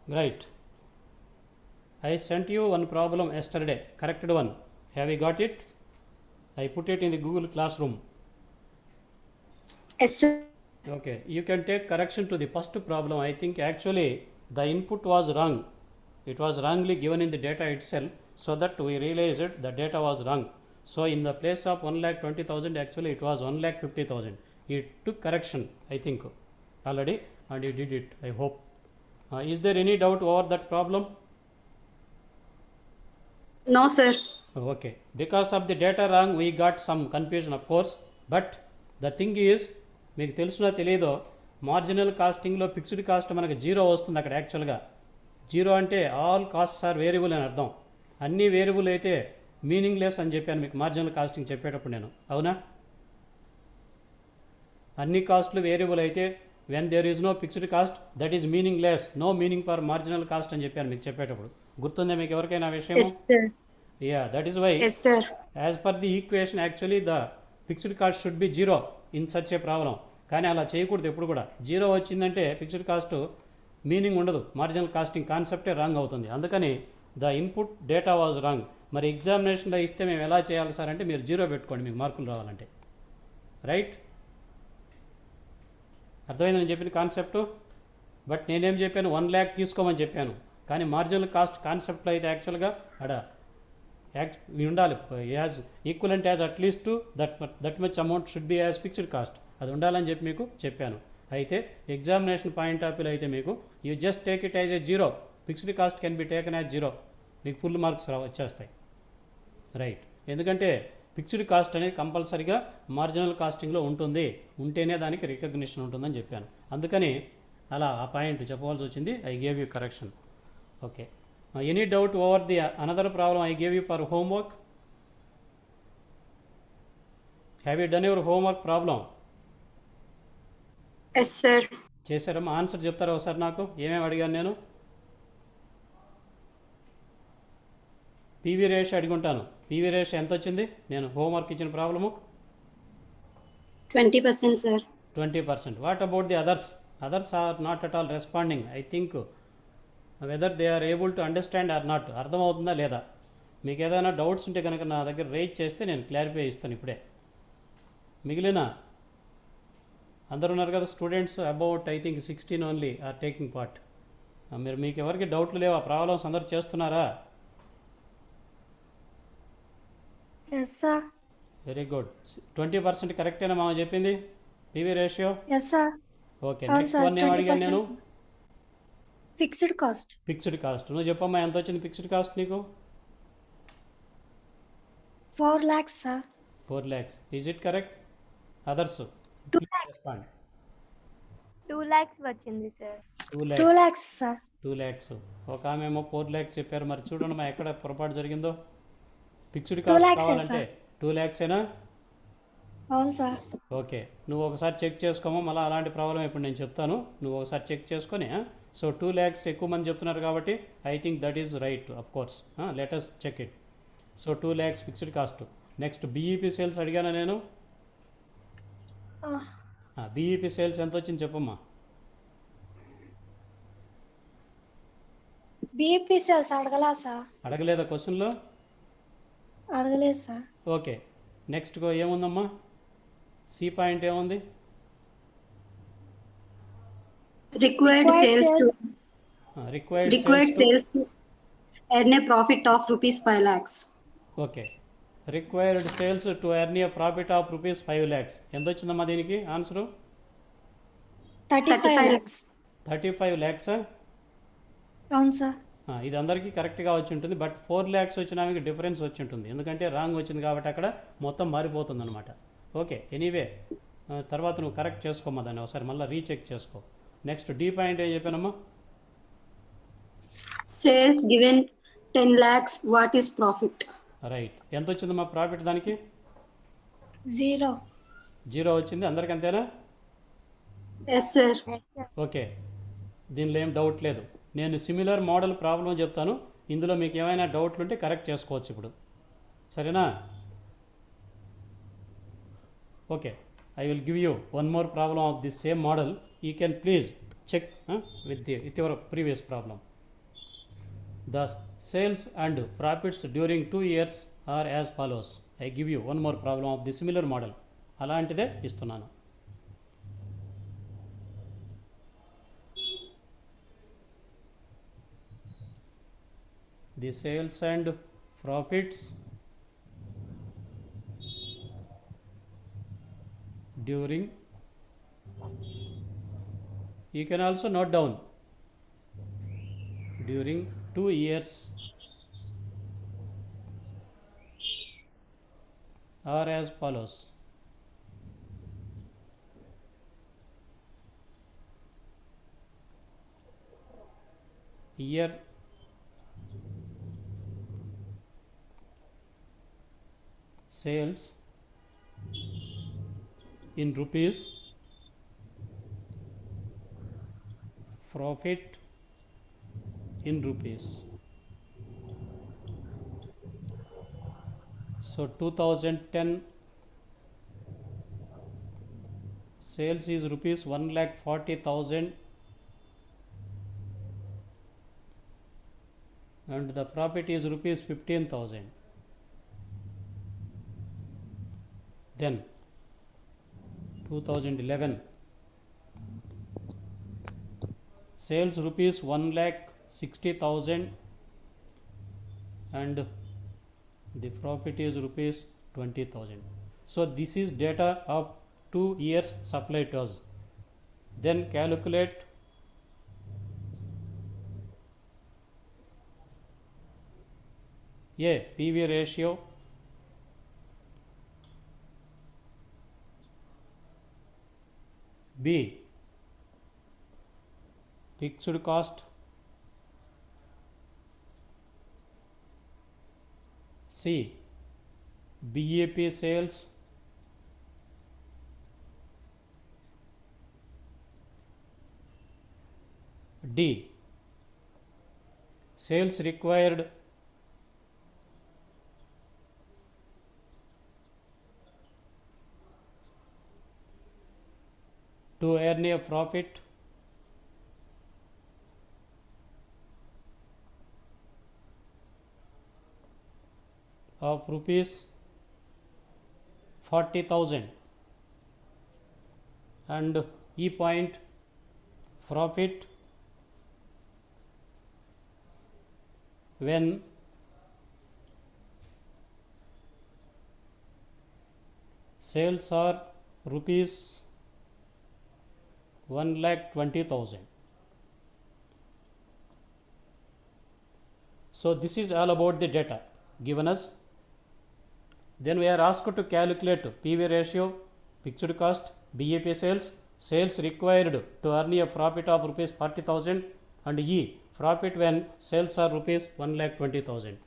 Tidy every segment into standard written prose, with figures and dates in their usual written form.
Right. I sent you one problem yesterday, corrected one. Have you got it? I put it in the Google Classroom. Yes, sir. Okay, you can take correction to the first problem. I think actually the input was wrong. It was wrongly given in the data itself, so that we realized the data was wrong. So in the place of 1,20,000, actually it was 1,50,000. He took correction, I think, already, and he did it, I hope. Is there any doubt over that problem? No, sir. Okay, because of the data wrong, we got some confusion, of course. But the thing is, మీకు తెలుసునో తెలియదో marginal కాస్టింగ్లో fixed cost మనకు zero వస్తుంది అక్కడ యాక్చువల్గా. Zero అంటే all costs are variable అని అర్థం. అన్నీ వేరియబుల్ అయితే మీనింగ్లెస్ అని చెప్పాను మీకు మార్జినల్ కాస్టింగ్ చెప్పేటప్పుడు నేను, అవునా? అన్ని కాస్ట్లు వేరియబుల్ అయితే when there is no fixed cost that is meaningless, no meaning for marginal cost అని చెప్పాను మీకు చెప్పేటప్పుడు. గుర్తుందా మీకు ఎవరికైనా ఆ విషయం? Yes, sir. Yeah, that is why Yes, sir. as per the equation actually the fixed cost should be zero in such a problem. కానీ అలా చేయకూడదు ఎప్పుడు కూడా. జీరో వచ్చిందంటే ఫిక్స్డ్ కాస్ట్ మీనింగ్ ఉండదు, మార్జినల్ కాస్టింగ్ కాన్సెప్టే రాంగ్ అవుతుంది. అందుకని the input data was wrong. మరి ఎగ్జామినేషన్లో ఇస్తే మేము ఎలా చేయాలి సార్ అంటే మీరు జీరో పెట్టుకోండి మీకు మార్కులు రావాలంటే. రైట్? అర్థమైందని చెప్పిన కాన్సెప్ట్. బట్ నేనేం చెప్పాను, 1,00,000 తీసుకోమని చెప్పాను. కానీ మార్జినల్ కాస్ట్ కాన్సెప్ట్లో అయితే యాక్చువల్గా అక్కడ ఉండాలి, as equivalent as at least that much amount should be as fixed cost, అది ఉండాలని చెప్పి మీకు చెప్పాను. అయితే ఎగ్జామినేషన్ పాయింట్ ఆఫ్ వ్యూలో అయితే మీకు you just take it as a zero, fixed cost can be taken as zero, మీకు ఫుల్ మార్క్స్ వచ్చేస్తాయి. రైట్? ఎందుకంటే ఫిక్స్డ్ కాస్ట్ అనేది కంపల్సరీగా మార్జినల్ కాస్టింగ్లో ఉంటుంది, ఉంటేనే దానికి రికగ్నిషన్ ఉంటుందని చెప్పాను. అందుకని అలా ఆ పాయింట్ చెప్పవలసి వచ్చింది. I gave you correction. Okay, any doubt over the another problem I gave you for homework? Have you done your homework problem? Yes, sir. చేశారమ్మా? ఆన్సర్ చెప్తారా ఒకసారి నాకు? ఏమేమి అడిగాను నేను? పీవీ రేషియో అడుగుంటాను. పీవీ రేషియో ఎంత వచ్చింది నేను హోంవర్క్ ఇచ్చిన problem? 20%, sir. 20%. What about the others? Others are not at all responding. I think whether they are able to understand or not. అర్థమవుతుందా లేదా? మీకు ఏదైనా డౌట్స్ ఉంటే కనుక నా దగ్గర రేజ్ చేస్తే నేను క్లారిఫై ఇస్తాను ఇప్పుడే. మిగిలిన అందరూ ఉన్నారు కదా students, about I think 16 only are taking part. మీకు ఎవరికి డౌట్లు లేవా? ప్రాబ్లమ్స్ అందరూ చేస్తున్నారా? Yes, sir. Very good. 20% కరెక్టేనా మామ చెప్పింది PV ratio? Yes, sir. Okay, next one ఏం అడిగాను నేను? Fixed cost. Fixed cost. నువ్వు చెప్పమ్మా ఎంత వచ్చింది ఫిక్స్డ్ కాస్ట్ నీకు? 4 lakhs, sir. 4 lakhs. Is it correct? Others 2 lakhs. 2 lakhs వచ్చింది sir. 2 2 lakhs. lakhs, sir. 2 lakhs. ఒక ఆమె ఏమో 4 lakhs చెప్పారు. మరి చూడండి మా ఎక్కడ పొరపాటు జరిగిందో. ఫిక్స్డ్ 2 కాస్ట్ lakhs, కావాలంటే sir. 2 lakhs-ఏనా? అవును సార్. ఓకే, నువ్వు ఒకసారి చెక్ చేసుకోమో, మళ్ళీ అలాంటి ప్రాబ్లం ఇప్పుడు నేను చెప్తాను, నువ్వు ఒకసారి చెక్ చేసుకొని. సో 2 lakhs ఎక్కువ మంది చెప్తున్నారు కాబట్టి I think that is right, of course. Let us check it. So 2 lakhs fixed cost. Next BEP sales అడిగాను నేను. బీఈపీ సేల్స్ ఎంత వచ్చింది చెప్పమ్మా? బీఈపీ సేల్స్ అడగలా సార్. అడగలేదా క్వశ్చన్లో? అడగలేదు సార్. ఓకే, నెక్స్ట్ ఏముందమ్మా? సి పాయింట్ ఏముంది? Required sales to required required sales to. sales to earn a profit of rupees 5 lakhs. Okay, required sales to earn a profit of rupees 5 lakhs. ఎంత వచ్చిందమ్మా దీనికి answer? 35 lakhs. 35 lakhs. అవును sir. ఇది అందరికీ కరెక్ట్గా వచ్చి ఉంటుంది. బట్ 4 lakhs వచ్చిన మీకు డిఫరెన్స్ వచ్చి ఉంటుంది, ఎందుకంటే రాంగ్ వచ్చింది కాబట్టి అక్కడ మొత్తం మారిపోతుంది అనమాట. ఓకే, ఎనీవే తర్వాత నువ్వు కరెక్ట్ చేసుకోమ్మా దాన్ని, ఒకసారి మళ్ళీ రీచెక్ చేసుకో. నెక్స్ట్ డి పాయింట్ ఏం చెప్పానమ్మా? Sales given 10 lakhs, what is profit? Right. ఎంత వచ్చిందమ్మా ప్రాఫిట్ దానికి? 0. 0 వచ్చింది. అందరికి అంతేనా? Yes, sir. ఓకే, దీనిలో ఏం డౌట్ లేదు. నేను సిమిలర్ మోడల్ ప్రాబ్లం చెప్తాను, ఇందులో మీకు ఏమైనా డౌట్లు ఉంటే కరెక్ట్ చేసుకోవచ్చు ఇప్పుడు, సరేనా? Okay, I will give you one more problem of this same model. You can please check with your previous problem. The sales and profits during 2 years are as follows. I give you one more problem of the similar model. అలాంటిదే ఇస్తున్నాను. The sales and profits during, you can also note down, during 2 years are as follows. Year sales in rupees, profit in rupees. So 2010 sales is rupees 1,40,000 and the profit is rupees 15,000. Then 2011 sales rupees 1,60,000 and the profit is rupees 20,000. So this is data of 2 years supply to us. Then calculate A, PV ratio, B, fixed cost, C, BEP sales, D, sales required to earn a profit of rupees 40,000 and E point profit when sales are rupees 1,20,000. So this is all about the data given us. Then we are asked to calculate PV ratio, fixed cost, BEP sales, sales required to earn a profit of rupees 40,000 and E, profit when sales are rupees 1,20,000.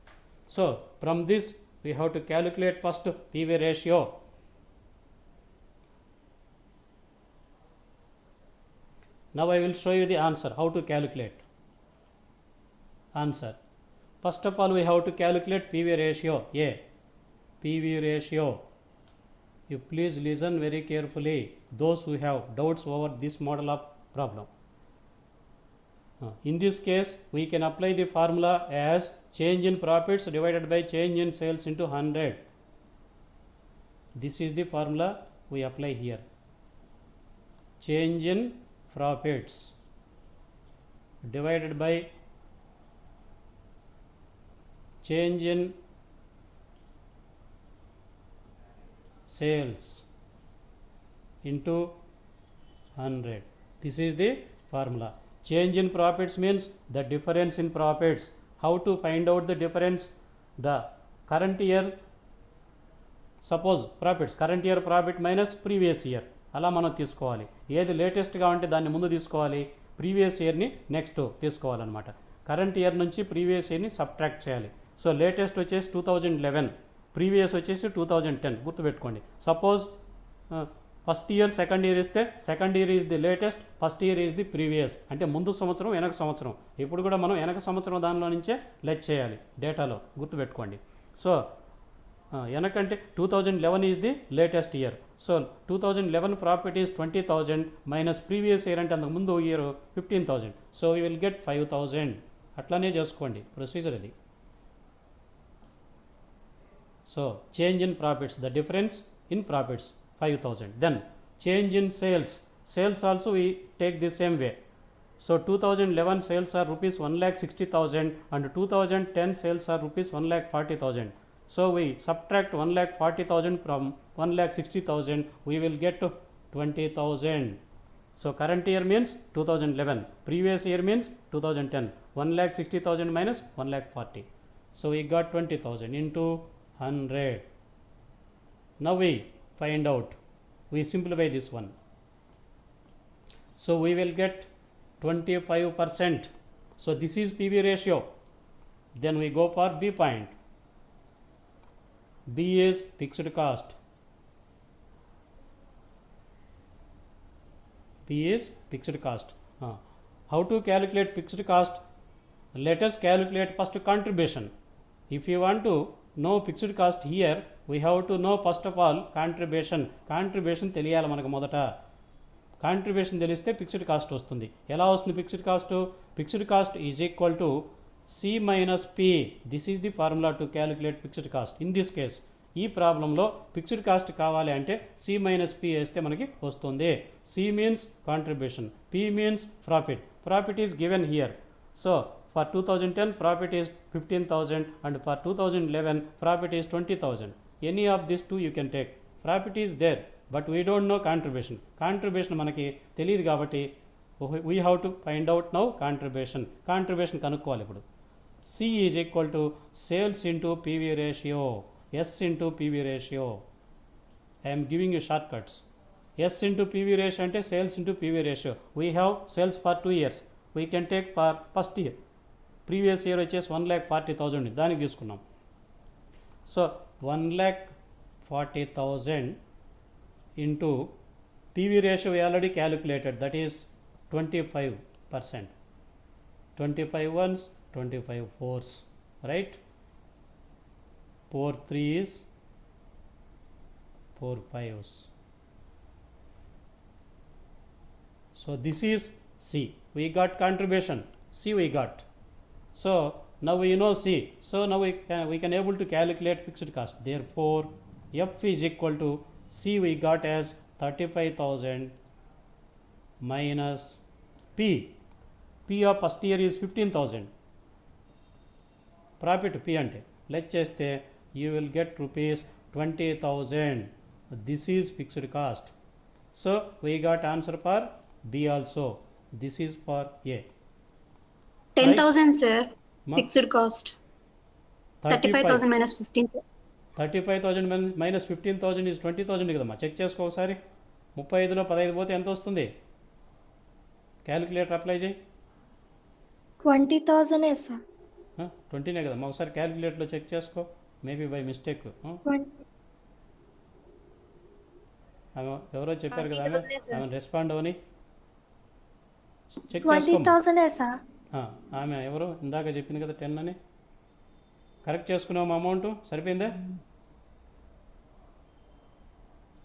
So from this we have to calculate first PV ratio. Now I will show you the answer, how to calculate answer. First of all, we have to calculate PV ratio. A, PV ratio. You please listen very carefully, those who have doubts over this model of problem. In this case, we can apply the formula as change in profits divided by change in sales into 100. This is the formula we apply here. Change in profits divided by change in sales into 100. This is the formula. Change in profits means the difference in profits. How to find out the difference? The current year, suppose profits, current year profit minus previous year. అలా మనం తీసుకోవాలి. ఏది లేటెస్ట్గా ఉంటే దాన్ని ముందు తీసుకోవాలి, previous ఇయర్ని నెక్స్ట్ తీసుకోవాలన్నమాట. కరెంట్ ఇయర్ నుంచి ప్రీవియస్ ఇయర్ని సబ్ట్రాక్ట్ చేయాలి. సో లేటెస్ట్ వచ్చేసి 2011, ప్రీవియస్ వచ్చేసి 2010 గుర్తుపెట్టుకోండి. Suppose first year second year ఇస్తే second year is the latest, first year is the previous. అంటే ముందు సంవత్సరం వెనక సంవత్సరం. ఇప్పుడు కూడా మనం వెనక సంవత్సరం దానిలో నుంచే లెక్ చేయాలి డేటాలో, గుర్తుపెట్టుకోండి. సో వెనకంటే 2011 is the latest year. So 2011 profit is 20,000 minus previous year అంటే అంతకు ముందు year 15,000. So we will get 5,000. అట్లానే చేసుకోండి, ప్రొసీజర్ ఇది. So change in profits, the difference in profits 5,000. Then change in sales, sales also we take the same way. So 2011 sales are rupees 1,60,000 and 2010 sales are rupees 1,40,000. So we subtract 1,40,000 from 1,60,000, we will get to 20,000. So current year means 2011, previous year means 2010. 1,60,000 minus 1,40,000. So we got 20,000 into 100. Now we find out, we simplify this one. So we will get 25%. So this is PV ratio. Then we go for B point. B is fixed cost. B is fixed cost. How to calculate fixed cost? Let us calculate first contribution. If you want to know fixed cost here, we have to know first of all contribution. Contribution తెలియాలి మనకు మొదట. Contribution తెలిస్తే fixed cost వస్తుంది. ఎలా వస్తుంది fixed cost? Fixed cost is equal to C minus P. This is the formula to calculate fixed cost. In this case ఈ ప్రాబ్లంలో fixed cost కావాలి అంటే సి మైనస్ పి వేస్తే మనకి వస్తుంది. C means contribution, P means profit. Profit is given here. So for 2010 profit is 15,000 and for 2011 profit is 20,000. Any of this two you can take. Profit is there but we don't know contribution. Contribution మనకి తెలియదు కాబట్టి we have to find out now contribution. Contribution కనుక్కోవాలి ఇప్పుడు. C is equal to sales into PV ratio, S into PV ratio. I'm giving you short cuts. S into PV ratio అంటే sales into PV ratio. We have sales for 2 years, we can take for first year. Previous year వచ్చేసి 1,40,000 దానికి తీసుకున్నాం. So 1,40,000 into PV ratio we already calculated, that is 25%. 25 ones, 25 fours, right? 4 3s, 4 5s. So this is C. We got contribution. C we got. So now we know C. So now we can able to calculate fixed cost. Therefore F is equal to C we got as 35,000 minus P. P of first year is 15,000. Profit P ante let's చేస్తే you will get rupees 20,000. This is fixed cost. So we got answer for B also. This is for A. 10,000, sir. Ma? Fixed cost. 35,000 minus 15. 35,000 minus 15,000 is 20,000 కదమ్మా. Check చేసుకో ఒకసారి. 35లో 15 పోతే ఎంత వస్తుంది? Calculator apply చేయి. 20,000 sir. 20నే కదమ్మా. ఒకసారి క్యాలిక్యులేటర్లో చెక్ చేసుకో. Maybe by mistake. ఎవరో చెప్పారు కదా ఆమె రెస్పాండ్ అవని చెక్ చేసుకో. 20,000 సార్. ఆమె ఎవరు ఇందాక చెప్పింది కదా 10 అని. కరెక్ట్ చేసుకున్నాము అమౌంట్ సరిపోయిందా?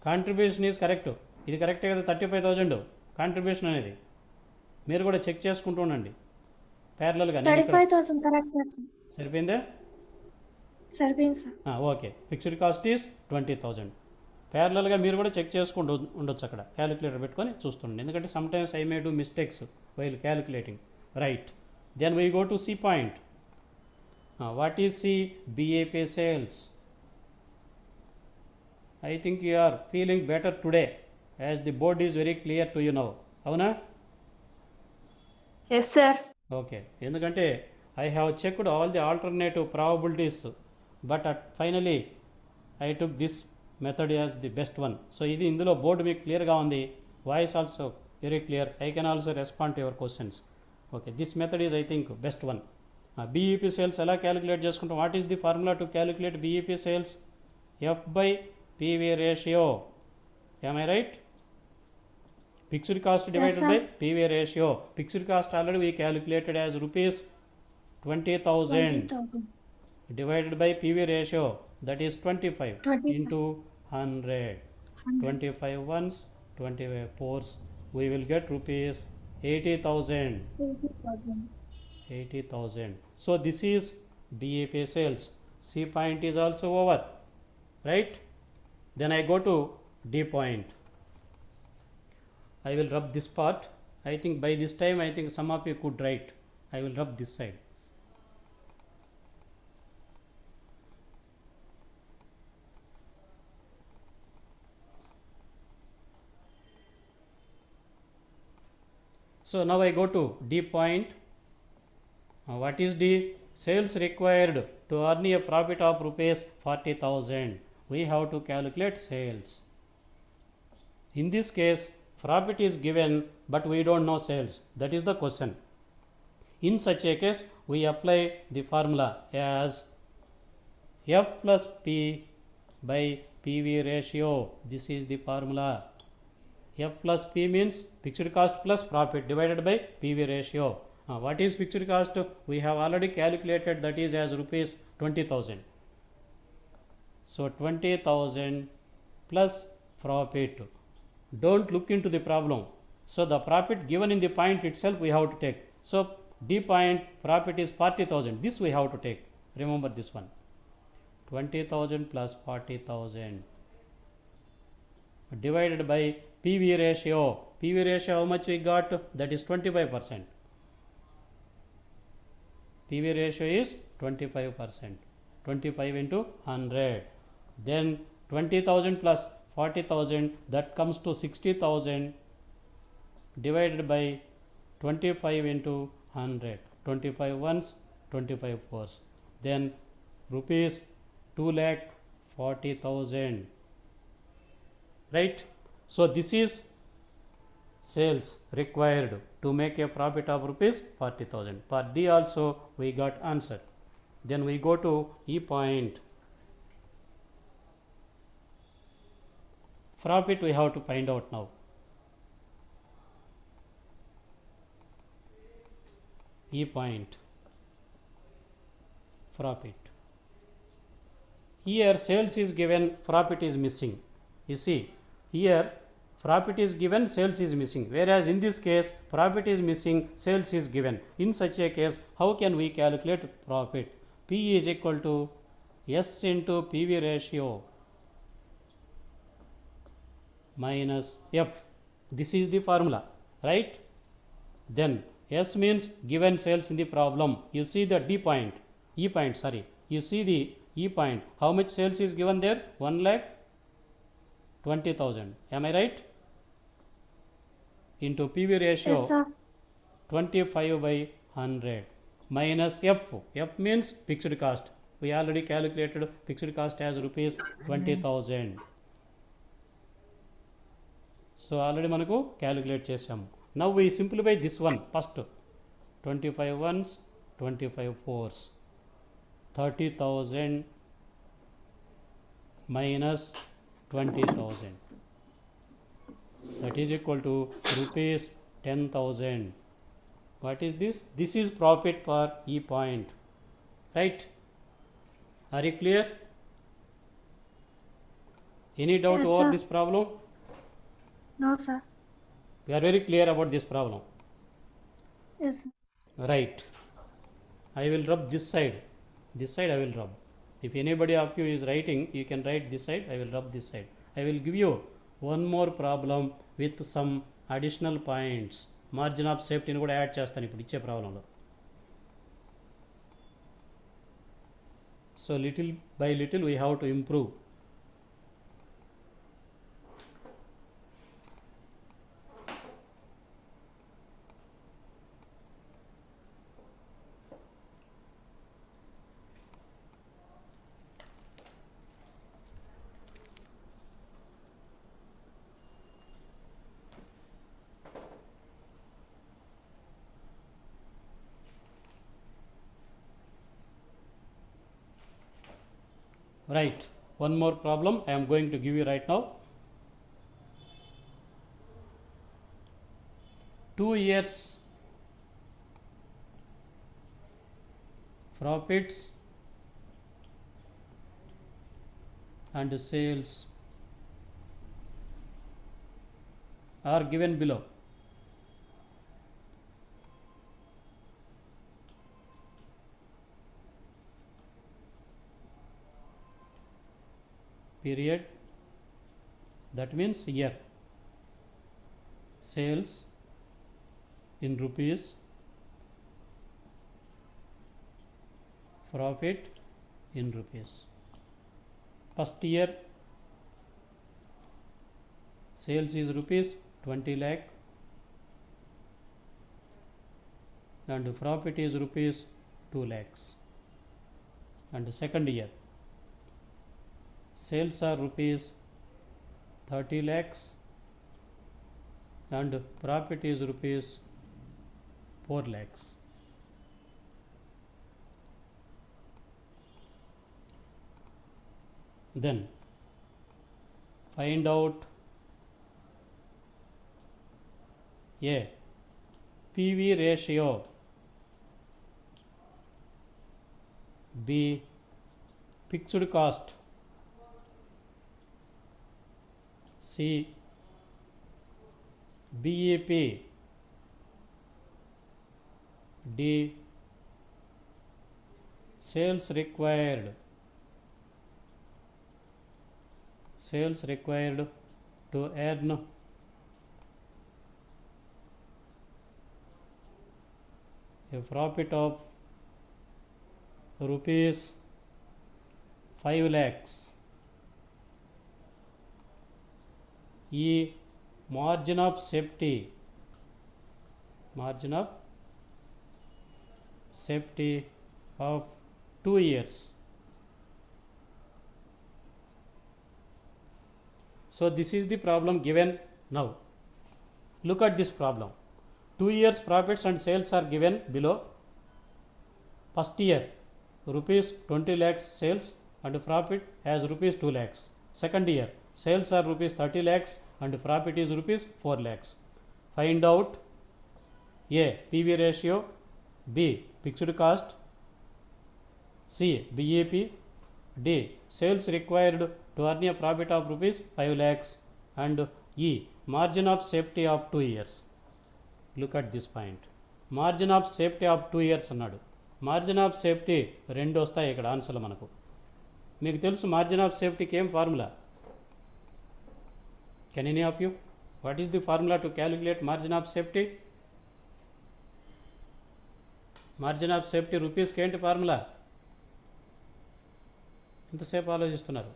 Contribution is correct. ఇది కరెక్టే కదా 35,000 కాంట్రిబ్యూషన్ అనేది. మీరు కూడా చెక్ చేసుకుంటూ ఉండండి ప్యారలల్గా. 35,000 కరెక్ట్ సార్. సరిపోయిందా? సరిపోయింది sir. Okay. Fixed cost is 20,000. ప్యారలల్గా మీరు కూడా చెక్ చేసుకుంటూ ఉండొచ్చు అక్కడ క్యాలిక్యులేటర్ పెట్టుకొని చూస్తుండండి. ఎందుకంటే sometimes I may do mistakes while calculating. Right. Then we go to C point. What is C? BAP sales. I think you are feeling better today as the board is very clear to you now. Avuna? Yes, sir. Okay. ఎందుకంటే I have checked all the alternative probabilities, but finally I took this method as the best one. So ఇది ఇందులో board మీకు క్లియర్గా ఉంది. Voice also very clear. I can also respond to your questions. Okay. This method is I think best one. BEP sales ఎలా calculate చేసుకుంటాం? What is the formula to calculate BEP sales? F by PV ratio. Am I right? Fixed cost divided by PV ratio. Fixed cost already we calculated as rupees 20,000 divided by PV ratio, that is 25 into 100. 25 ones, 25 fours, we will get rupees 80,000. 80,000. So this is BEP sales. C point is also over, right? Then I go to D point. I will rub this part. I think by this time, I think some of you could write. I will rub this side. So now I go to D point. What is the sales required to earn a profit of rupees 40,000? We have to calculate sales. In this case, profit is given, but we don't know sales. That is the question. In such a case, we apply the formula as F plus P by PV ratio. This is the formula. F plus P means fixed cost plus profit divided by PV ratio. What is fixed cost? We have already calculated, that is as rupees 20,000. So 20,000 plus profit. Don't look into the problem. So the profit given in the point itself we have to take. So D point profit is 40,000. This we have to take. Remember this one. 20,000 plus 40,000 divided by PV ratio. PV ratio how much we got? That is 25%. PV ratio is 25%. 25 into 100. Then 20,000 plus 40,000, that comes to 60,000 divided by 25 into 100. 25 ones, 25 fours. Then rupees 2,40,000. Right? So this is sales required to make a profit of rupees 40,000. For D also we got answer. Then we go to E point. Profit we have to find out now. E point. Profit. Here sales is given, profit is missing. You see, here profit is given, sales is missing. Whereas in this case, profit is missing, sales is given. In such a case, how can we calculate profit? P is equal to S into PV ratio minus F. This is the formula, right? Then S means given sales in the problem. You see the D point, E point, sorry. You see the E point. How much sales is given there? 1,20,000. Am I right? Into PV ratio. Yes, sir. 25 by 100 minus F. F means fixed cost. We already calculated fixed cost as rupees 20,000. So already manaku calculate chesamu. Now we simplify this one first. 25 ones, 25 fours. 30,000 minus 20,000. That is equal to rupees 10,000. What is this? This is profit for E point. Right? Are you clear? Any doubt Yes, over sir. this problem? No, sir. We are very clear about this problem. Yes, sir. Right. I will rub this side. This side I will rub. If anybody of you is writing, you can write this side. I will rub this side. I will give you one more problem with some additional points. Margin of safety కూడా add చేస్తాను ఇప్పుడు ఇచ్చే ప్రాబ్లంలో. So little by little we have to improve. Right, one more problem I am going to give you right now. 2 years profits and sales are given below. period, that means year. Sales in rupees, profit in rupees. First year sales is rupees 20 lakh and profit is rupees 2 lakhs. And second year sales are rupees 30 lakhs and profit is rupees 4 lakhs. Then find out a PV ratio, B fixed cost, C BEP, D sales required to earn a profit of rupees 5 lakhs. E margin of safety of 2 years. So this is the problem given now. Look at this problem. 2 years profits and sales are given below. First year rupees 20 lakhs sales and profit as rupees 2 lakhs. Second year sales are rupees 30 lakhs and profit is rupees 4 lakhs. Find out A PV ratio, B fixed cost, C BEP, D sales required to earn a profit of rupees 5 lakhs and E margin of safety of 2 years. Look at this point. Margin of safety of 2 years అన్నాడు. Margin of safety రెండు వస్తాయి ఇక్కడ ఆన్సర్లు మనకు. మీకు తెలుసు margin of సేఫ్టీకి ఏం formula? Can any of you what is the formula to calculate margin of safety? Margin of safety రూపీస్కి ఏంటి ఫార్ములా? ఎంతసేపు ఆలోచిస్తున్నారు?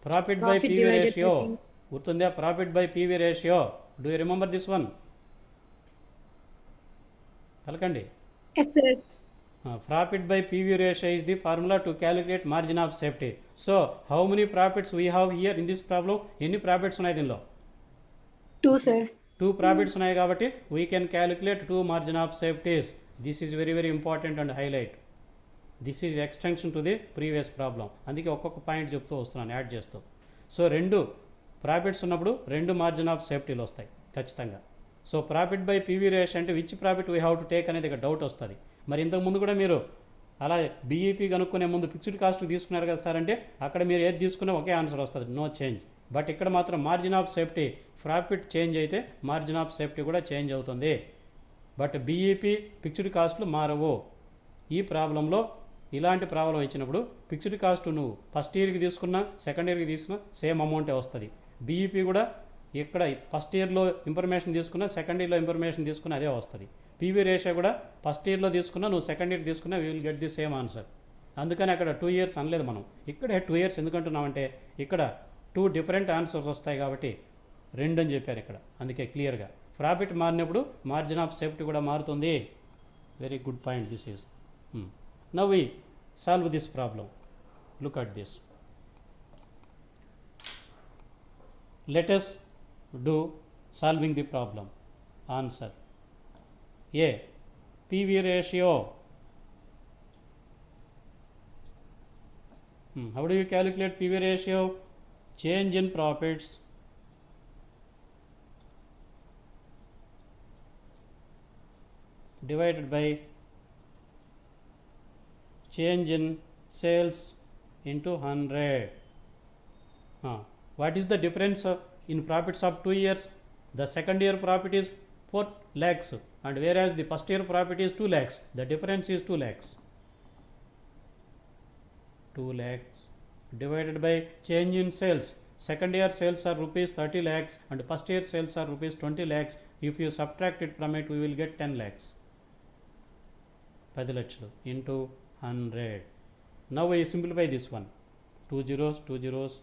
Profit by PV ratio. గుర్తుందా? Profit by PV ratio. Do you remember this one? పలకండి. Profit by PV ratio is the formula to calculate margin of safety. So how many profits we have here in this problem? ఎన్ని profits ఉన్నాయి దీనిలో? 2 sir. 2 profits ఉన్నాయి కాబట్టి we can calculate 2 margin of safeties. This is very very important and highlight. This is extension to the previous problem. అందుకే ఒక్కొక్క point చెప్తూ వస్తున్నాను add చేస్తూ. సో 2 ప్రాఫిట్స్ ఉన్నప్పుడు 2 మార్జిన్ ఆఫ్ సేఫ్టీలు వస్తాయి ఖచ్చితంగా. So profit by PV ratio అంటే which profit we have to take అనేది ఇక్కడ డౌట్ వస్తుంది. మరి ఇంతకుముందు కూడా మీరు అలా బీఈపీ కనుక్కునే ముందు ఫిక్స్డ్ కాస్ట్ తీసుకున్నారు కదా సార్ అంటే అక్కడ మీరు ఏది తీసుకున్నా ఒకే ఆన్సర్ వస్తుంది, నో చేంజ్. బట్ ఇక్కడ మాత్రం margin of safety profit change అయితే మార్జిన్ ఆఫ్ సేఫ్టీ కూడా చేంజ్ అవుతుంది. బట్ బీఈపీ ఫిక్స్డ్ కాస్ట్లు మారవు. ఈ ప్రాబ్లంలో ఇలాంటి ప్రాబ్లం ఇచ్చినప్పుడు ఫిక్స్డ్ కాస్ట్ నువ్వు ఫస్ట్ ఇయర్కి తీసుకున్నా సెకండ్ ఇయర్కి తీసుకున్నా సేమ్ అమౌంటే వస్తుంది. బీఈపీ కూడా ఇక్కడ ఫస్ట్ ఇయర్లో ఇన్ఫర్మేషన్ తీసుకున్నా సెకండ్ ఇయర్లో ఇన్ఫర్మేషన్ తీసుకున్నా అదే వస్తుంది. పీవీ రేషియో కూడా ఫస్ట్ ఇయర్లో తీసుకున్నా నువ్వు సెకండ్ ఇయర్ తీసుకున్నా we will get the same answer. అందుకని అక్కడ 2 years అనలేదు మనం, ఇక్కడే 2 years ఎందుకంటున్నామంటే ఇక్కడ 2 different ఆన్సర్స్ వస్తాయి కాబట్టి 2 అని చెప్పారు ఇక్కడ. అందుకే క్లియర్గా ప్రాఫిట్ మారినప్పుడు మార్జిన్ ఆఫ్ సేఫ్టీ కూడా మారుతుంది. Very good point this is. Now we solve this problem. Look at this. Let us do solving the problem. Answer A PV ratio. How do you calculate PV ratio? Change in profits divided by change in sales into 100. What is the difference in profits of 2 years? The second year profit is 4 lakhs and whereas the first year profit is 2 lakhs. The difference is 2 lakhs. 2 lakhs divided by change in sales. Second year sales are rupees 30 lakhs and first year sales are rupees 20 lakhs. If you subtract it from it, we will get 10 lakhs. 10 లక్షలు into 100. Now we simplify this one. 2 zeros, 2 zeros,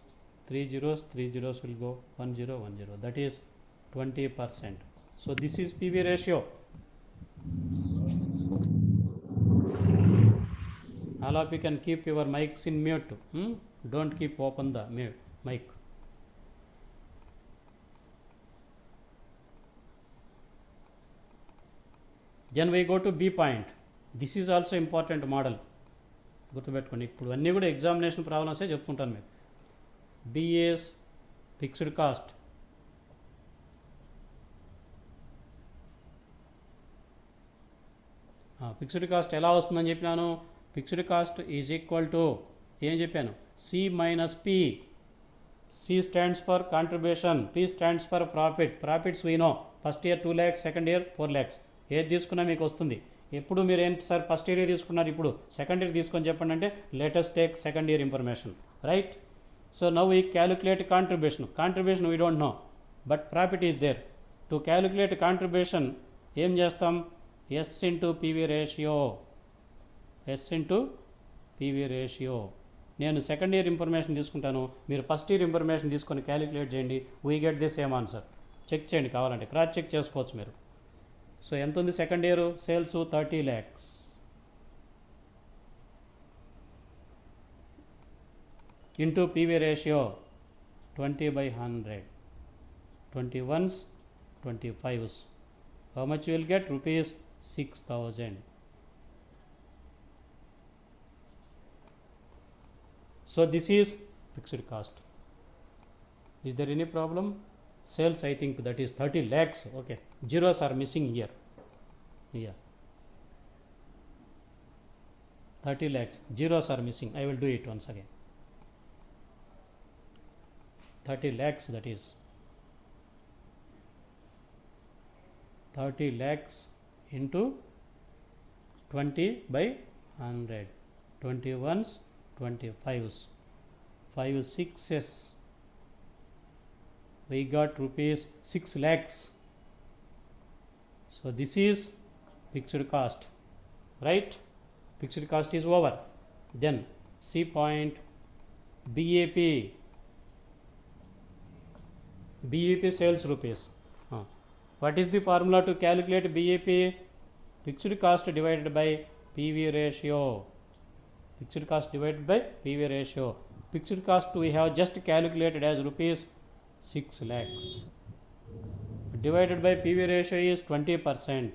3 zeros, 3 zeros will go 1 0, 1 0. That is 20%. So this is PV ratio. All of you can keep your mics in mute. Don't keep open the mic. Then we go to B point. This is also important model. గుర్తుపెట్టుకోండి, ఇప్పుడు అన్నీ కూడా examination ప్రాబ్లమ్సే చెప్తుంటాను మీకు. బిఏస్ fixed cost, fixed cost ఎలా వస్తుందని చెప్పినాను. Fixed cost is equal to ఏం చెప్పాను, C minus P. C stands for contribution, P stands for profit. Profits we know, first year 2 lakhs, second year 4 lakhs. ఏది తీసుకున్నా మీకు వస్తుంది. ఎప్పుడు మీరు ఏంటి సార్ ఫస్ట్ ఇయర్ తీసుకున్నారు, ఇప్పుడు సెకండ్ ఇయర్ తీసుకొని చెప్పండి అంటే latest take second year information, right. So now we calculate contribution. Contribution we don't know, but profit is there. To calculate contribution ఏం చేస్తాం, S into PV ratio. S into PV ratio. నేను second year information తీసుకుంటాను, మీరు first year information తీసుకొని calculate చేయండి. We get the same answer. Check చేయండి, కావాలంటే cross check చేసుకోవచ్చు మీరు. సో ఎంత ఉంది second year sales, 30 lakhs. Into PV ratio 20/100. 21s, 25s. How much you will get? Rupees 6,000. So this is fixed cost. Is there any problem? Sales, I think that is 30 lakhs. Okay, zeros are missing here. Yeah, 30 lakhs, zeros are missing. I will do it once again. 30 lakhs, that is 30 lakhs into 20/100. 21s, 25s, 5 6s. We got rupees 6 lakhs. So this is fixed cost, right? Fixed cost is over. Then C point, BAP. BAP sales rupees. What is the formula to calculate BAP? Fixed cost divided by PV ratio. Fixed cost divided by PV ratio. Fixed cost we have just calculated as rupees 6 lakhs. Divided by PV ratio is 20%.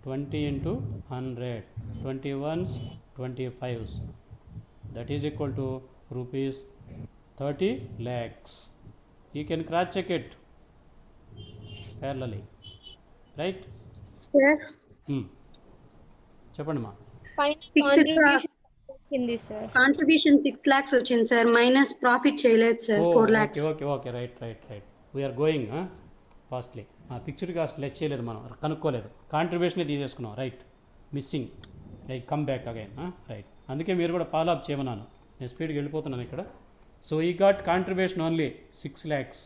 20 into 100. 21s, 25s. That is equal to rupees 30 lakhs. You can cross check it parallelly, right? Sir, చెప్పండి మా. fixed cost వచ్చింది sir. contribution 6 lakhs వచ్చింది sir, minus profit చేయలేదు sir 4 lakhs. Okay right. We're going fastly. Fixed cost లెచ్ చేయలేదు, మనం కనుక్కోలేదు, కాంట్రిబ్యూషనే తీసేసుకున్నాం, right. Missing, I come back again, right. అందుకే మీరు కూడా ఫాలో అప్ చేయమన్నాను, నేను స్పీడ్కి వెళ్ళిపోతున్నాను ఇక్కడ. సో ఈ got contribution only 6 lakhs.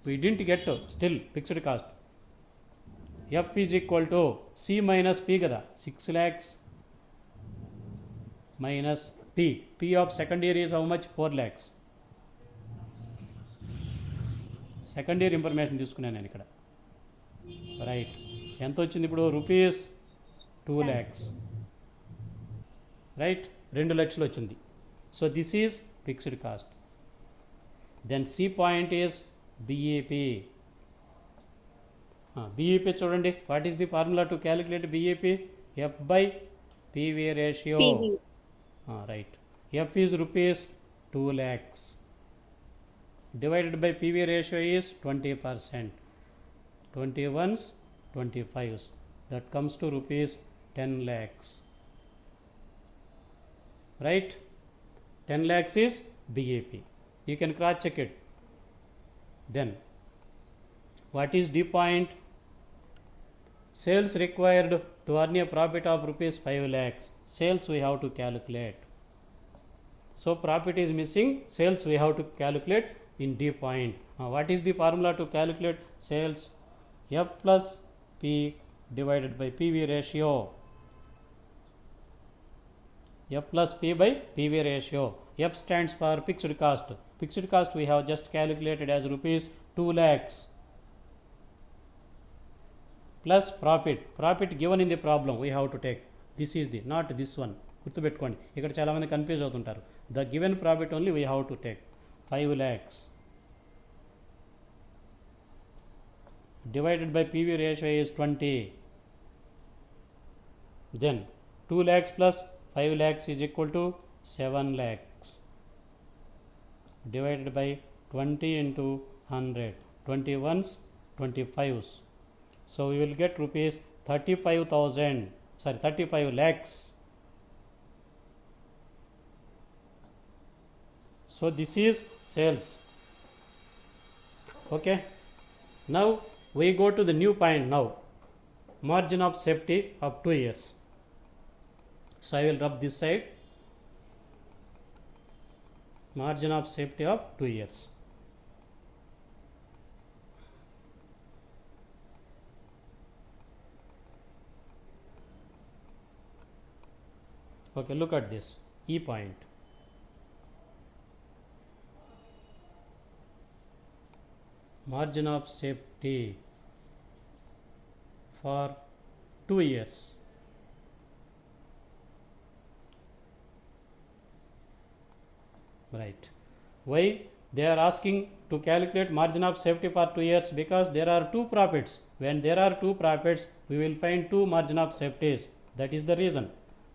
We didn't get still fixed cost. F is equal to C minus P కదా, 6 lakhs minus P. P of second year is how much? 4 lakhs. Second year information తీసుకున్నాను నేను ఇక్కడ, right. ఎంత వచ్చింది ఇప్పుడు, rupees 2 lakhs, right. 2 లక్షలు వచ్చింది. So this is fixed cost. Then C point is BEP. BEP చూడండి, what is the formula to calculate BEP? F by PV ratio, right. F is rupees 2 lakhs. Divided by PV ratio is 20%. 21s, 25s. That comes to rupees 10 lakhs. Right? 10 lakhs is BAP. You can cross check it. Then, what is D point? Sales required to earn a profit of rupees 5 lakhs. Sales we have to calculate. So profit is missing, sales we have to calculate in D point. What is the formula to calculate sales? F plus P divided by PV ratio. F plus P by PV ratio. F stands for fixed cost. Fixed cost we have just calculated as rupees 2 lakhs plus profit. Profit given in the problem we have to take. This is the, not this one. గుర్తుపెట్టుకోండి, ఇక్కడ చాలామంది confuse అవుతుంటారు. The given profit only we have to take 5 lakhs divided by PV ratio is 20. Then 2 lakhs plus 5 lakhs is equal to 7 lakhs divided by 20 into 100. 21s, 25s. So we will get rupees 35 lakhs. So this is sales. Okay. Now we go to the new point now. Margin of safety of 2 years. So I will rub this side. Margin of safety of 2 years. Okay, look at this E point. Margin of safety for 2 years. Right. Why they are asking to calculate margin of safety for 2 years? Because there are 2 profits. When there are 2 profits, we will find 2 margin of safeties. That is the reason.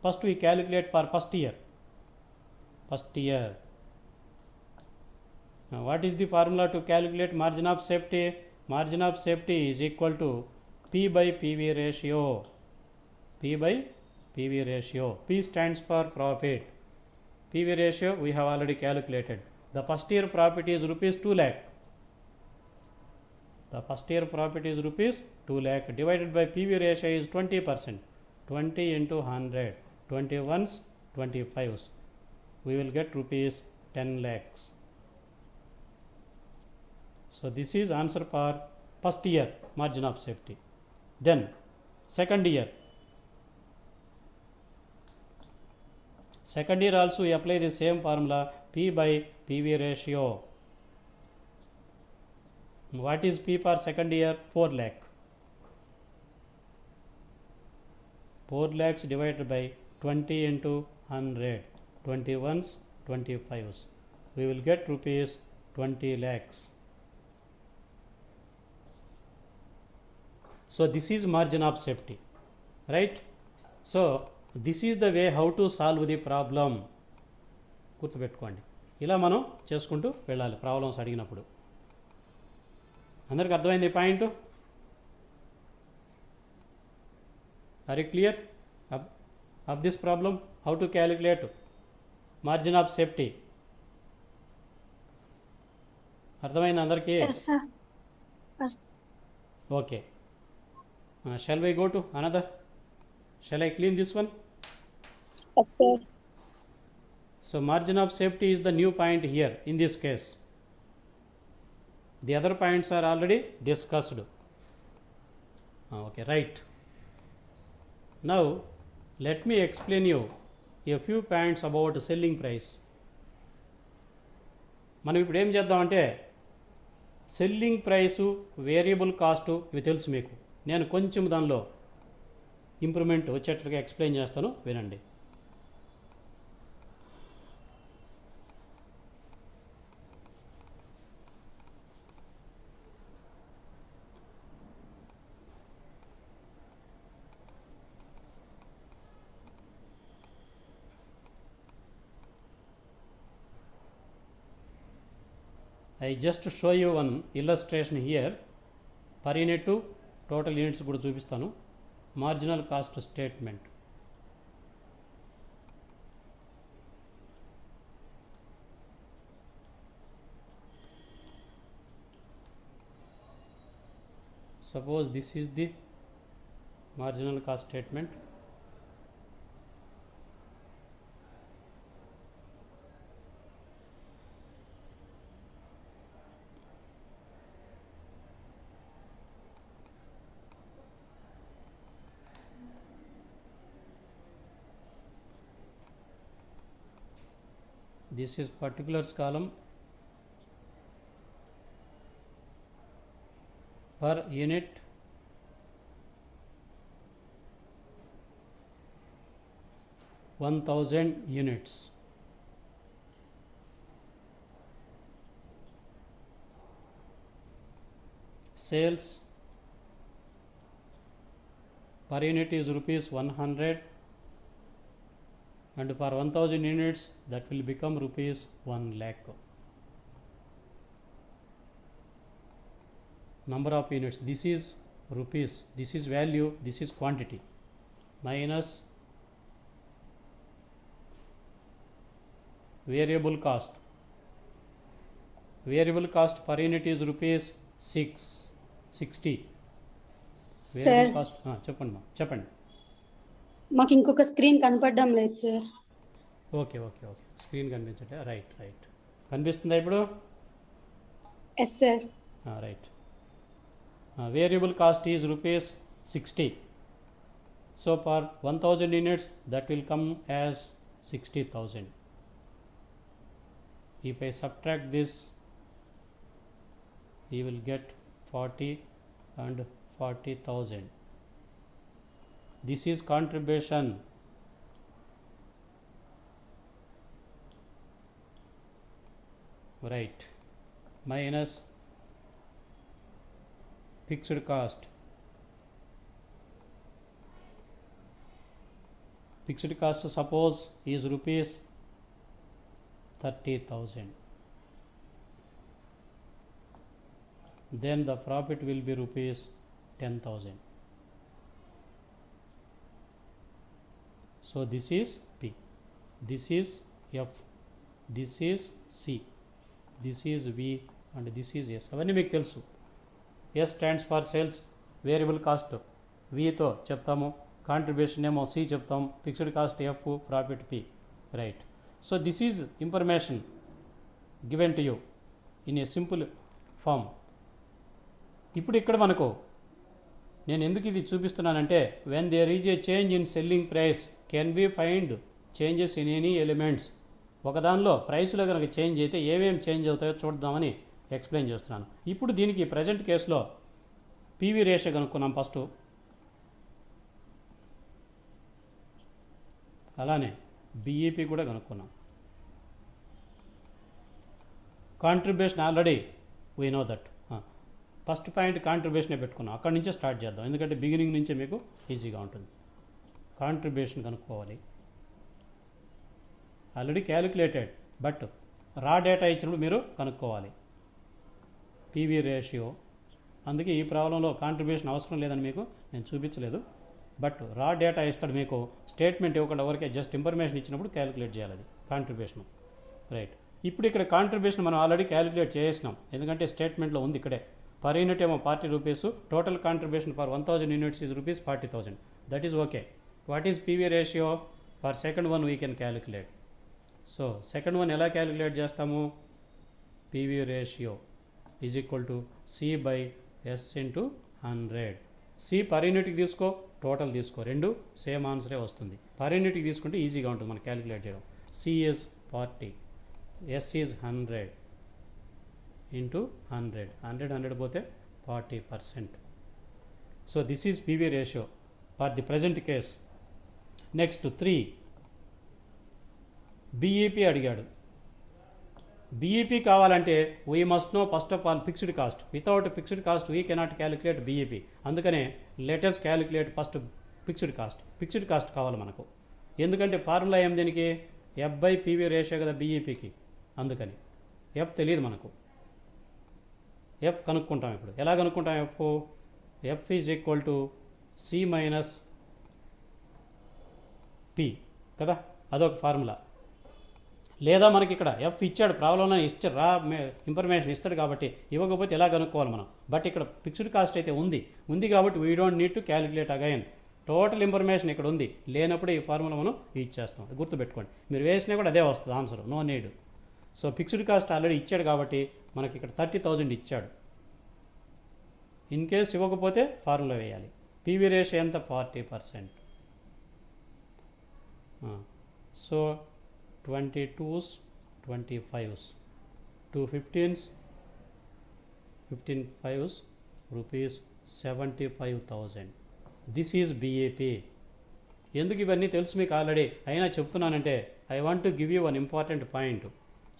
First we calculate for first year. Now what is the formula to calculate margin of safety? Margin of safety is equal to P by PV ratio. P by PV ratio. P stands for profit. PV ratio we have already calculated. The first year profit is rupees 2 lakh. The first year profit is rupees 2 lakh divided by PV ratio is 20%. 20 into 100. 21s, 25s. We will get rupees 10 lakhs. So this is answer for first year margin of safety. Then second year. Second year also we apply the same formula, P by PV ratio. What is P for second year? 4 lakh. 4 lakhs divided by 20 into 100. 21s, 25s. We will get rupees 20 lakhs. So this is margin of safety, right? So this is the way how to solve the problem. గుర్తుపెట్టుకోండి, ఇలా మనం చేసుకుంటూ వెళ్ళాలి problems అడిగినప్పుడు. అందరికి అర్థమైంది ఈ point? Are you clear of this problem? How to calculate margin of safety? అర్థమైంది అందరికీ? Yes, sir. Yes. Okay. Shall we go to another? Shall I clean this one? Yes, sir. So margin of safety is the new point here in this case. The other points are already discussed. Okay, right. Now let me explain you a few points about selling price. మనం ఇప్పుడు ఏం చేద్దామంటే selling price, variable cost ఇవి తెలుసు మీకు. నేను కొంచెం దానిలో ఇంప్రూవ్మెంట్ వచ్చేటట్టుగా ఎక్స్ప్లెయిన్ చేస్తాను, వినండి. I just show you one illustration here. Per unit to total units కూడా చూపిస్తాను. Marginal cost statement. Suppose this is the marginal cost statement. this is particulars column per unit (1,000 units). Sales per unit is rupees 100, and for 1,000 units that will become rupees 1 lakh. Number of units, this is rupees, this is value, this is quantity, minus variable cost. Variable cost per unit is rupees 660. Sir cost చెప్పండి చెప్పండి. మాకు ఇంకొక screen కనపడడం లేదు sir. Okay screen కనిపించట్లే. Right కనిపిస్తుందా ఇప్పుడు? Yes sir. Right. Variable cost is rupees 60. So for 1,000 units that will come as 60,000. If I subtract this, you will get 40 and 40,000. This is contribution. Right. Minus fixed cost. Fixed cost suppose is rupees 30,000. Then the profit will be rupees 10,000. So this is P, this is F, this is C, this is V, and this is S. అవన్నీ మీకు తెలుసు. S stands for sales, variable cost Vతో చెప్తాము, contribution ఏమో C చెప్తాము, fixed cost F, profit P. Right. So this is information given to you in a simple form. ఇప్పుడు ఇక్కడ మనకు నేను ఎందుకు ఇది చూపిస్తున్నానంటే, when there is a change in selling price can be find changes in any elements. ఒకదానిలో ప్రైస్లో కనుక చేంజ్ అయితే ఏమేమి చేంజ్ అవుతాయో చూద్దామని ఎక్స్ప్లెయిన్ చేస్తున్నాను. ఇప్పుడు దీనికి ప్రజెంట్ కేసులో పీవీ రేషియో కనుక్కున్నాం ఫస్ట్, అలానే బిఈపి కూడా కనుక్కున్నాం. Contribution already we know that. First point కాంట్రిబ్యూషనే పెట్టుకున్నాం, అక్కడి నుంచే స్టార్ట్ చేద్దాం, ఎందుకంటే బిగినింగ్ నుంచే మీకు ఈజీగా ఉంటుంది. కాంట్రిబ్యూషన్ కనుక్కోవాలి. ఆల్రెడీ క్యాలిక్యులేటెడ్, బట్ రా డేటా ఇచ్చినప్పుడు మీరు కనుక్కోవాలి పీవీ రేషియో. అందుకే ఈ ప్రాబ్లంలో కాంట్రిబ్యూషన్ అవసరం లేదని మీకు నేను చూపించలేదు, బట్ రా డేటా ఇస్తాడు మీకు. స్టేట్మెంట్ ఇవ్వకుండా ఎవరికే జస్ట్ ఇన్ఫర్మేషన్ ఇచ్చినప్పుడు క్యాలిక్యులేట్ చేయాలి అది కాంట్రిబ్యూషన్. రైట్. ఇప్పుడు ఇక్కడ కాంట్రిబ్యూషన్ మనం ఆల్రెడీ క్యాలిక్యులేట్ చేసినాం, ఎందుకంటే స్టేట్మెంట్లో ఉంది ఇక్కడే. పర్ యూనిట్ ఏమో 40 rupees, total contribution for 1,000 units is rupees 40,000. That is okay. What is PV ratio? For second one we can calculate. So second one ఎలా క్యాలిక్యులేట్ చేస్తాము? PV ratio is equal to C/S into 100. C per యూనిట్కి తీసుకో, total తీసుకో, రెండు same ఆన్సరే వస్తుంది. Per యూనిట్కి తీసుకుంటే ఈజీగా ఉంటుంది మనకు క్యాలిక్యులేట్ చేయడం. C is 40, S is 100 into 100. 100 పోతే 40%. So this is PV ratio for the present case. Next 3 BEP అడిగాడు. బిఈపి కావాలంటే we must know first of all fixed cost. Without fixed cost we cannot calculate BEP. అందుకనే latest calculate first fixed cost. Fixed cost కావాలి మనకు, ఎందుకంటే formula ఏం దీనికి? F/PV ratio కదా బిఈపికి, అందుకని ఎఫ్ తెలియదు మనకు. ఎఫ్ కనుక్కుంటాం. ఇప్పుడు ఎలా కనుక్కుంటాం? F is equal to C minus P కదా, అదొక ఫార్ములా. లేదా మనకి ఇక్కడ ఎఫ్ ఇచ్చాడు, ప్రాబ్లంలో ఇచ్చాడు, రా ఇన్ఫర్మేషన్ ఇస్తాడు కాబట్టి ఇవ్వకపోతే ఎలా కనుక్కోవాలి మనం. బట్ ఇక్కడ ఫిక్స్డ్ కాస్ట్ అయితే ఉంది కాబట్టి we don't need to calculate again. Total information ఇక్కడ ఉంది, లేనప్పుడు ఈ ఫార్ములా మనం ఇచ్చేస్తాం. గుర్తుపెట్టుకోండి, మీరు వేసినా కూడా అదే వస్తుంది answer, no need. So fixed cost already ఇచ్చాడు కాబట్టి మనకి ఇక్కడ 30,000 ఇచ్చాడు. ఇన్ కేస్ ఇవ్వకపోతే ఫార్ములా వేయాలి. పీవీ రేషియో ఎంత? 40%. సో 22s 25s, 2 15s, 15 5s, rupees 75,000. This is BAP. ఎందుకు ఇవన్నీ తెలుసు మీకు ఆల్రెడీ, అయినా చెప్తున్నానంటే I want to give you one important point.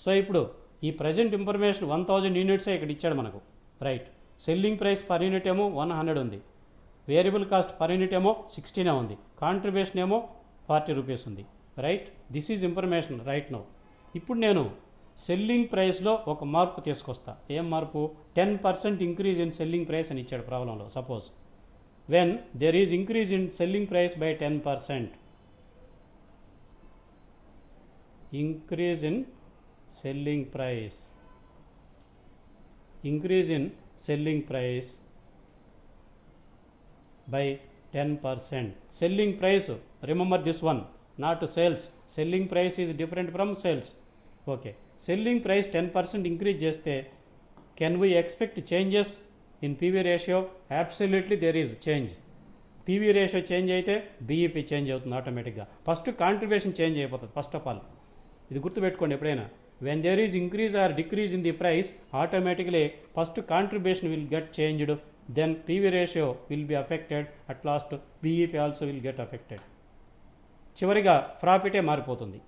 So ఇప్పుడు ఈ ప్రజెంట్ ఇన్ఫర్మేషన్ 1000 యూనిట్సే ఇక్కడ ఇచ్చాడు మనకు, right. Selling price per unit ఏమో 100 ఉంది, వేరియబుల్ కాస్ట్ పర్ యూనిట్ ఏమో 16 ఉంది, కాంట్రిబ్యూషన్ ఏమో 40 రూపీస్ ఉంది, right. This is information right now. ఇప్పుడు నేను సెల్లింగ్ ప్రైస్లో ఒక మార్పు తీసుకొస్తా. ఏం మార్పు? 10% ఇంక్రీజ్ ఇన్ సెల్లింగ్ ప్రైస్ అని ఇచ్చాడు ప్రాబ్లంలో. Suppose when there is increase in selling price by 10%, increase in selling price, increase in selling price by 10%. Selling price, remember this one, not sales. Selling price is different from sales. Okay, selling price 10% increase చేస్తే can we expect changes in PV ratio? Absolutely there is change. PV ratio change అయితే BEP change అవుతుంది ఆటోమేటిక్గా. First contribution change అయిపోతుంది first of all. ఇది గుర్తుపెట్టుకోండి ఎప్పుడైనా. When there is increase or decrease in the price, automatically first contribution will get changed, then PV ratio will be affected, at last BEP also will get affected. చివరిగా ప్రాఫిటే మారిపోతుంది.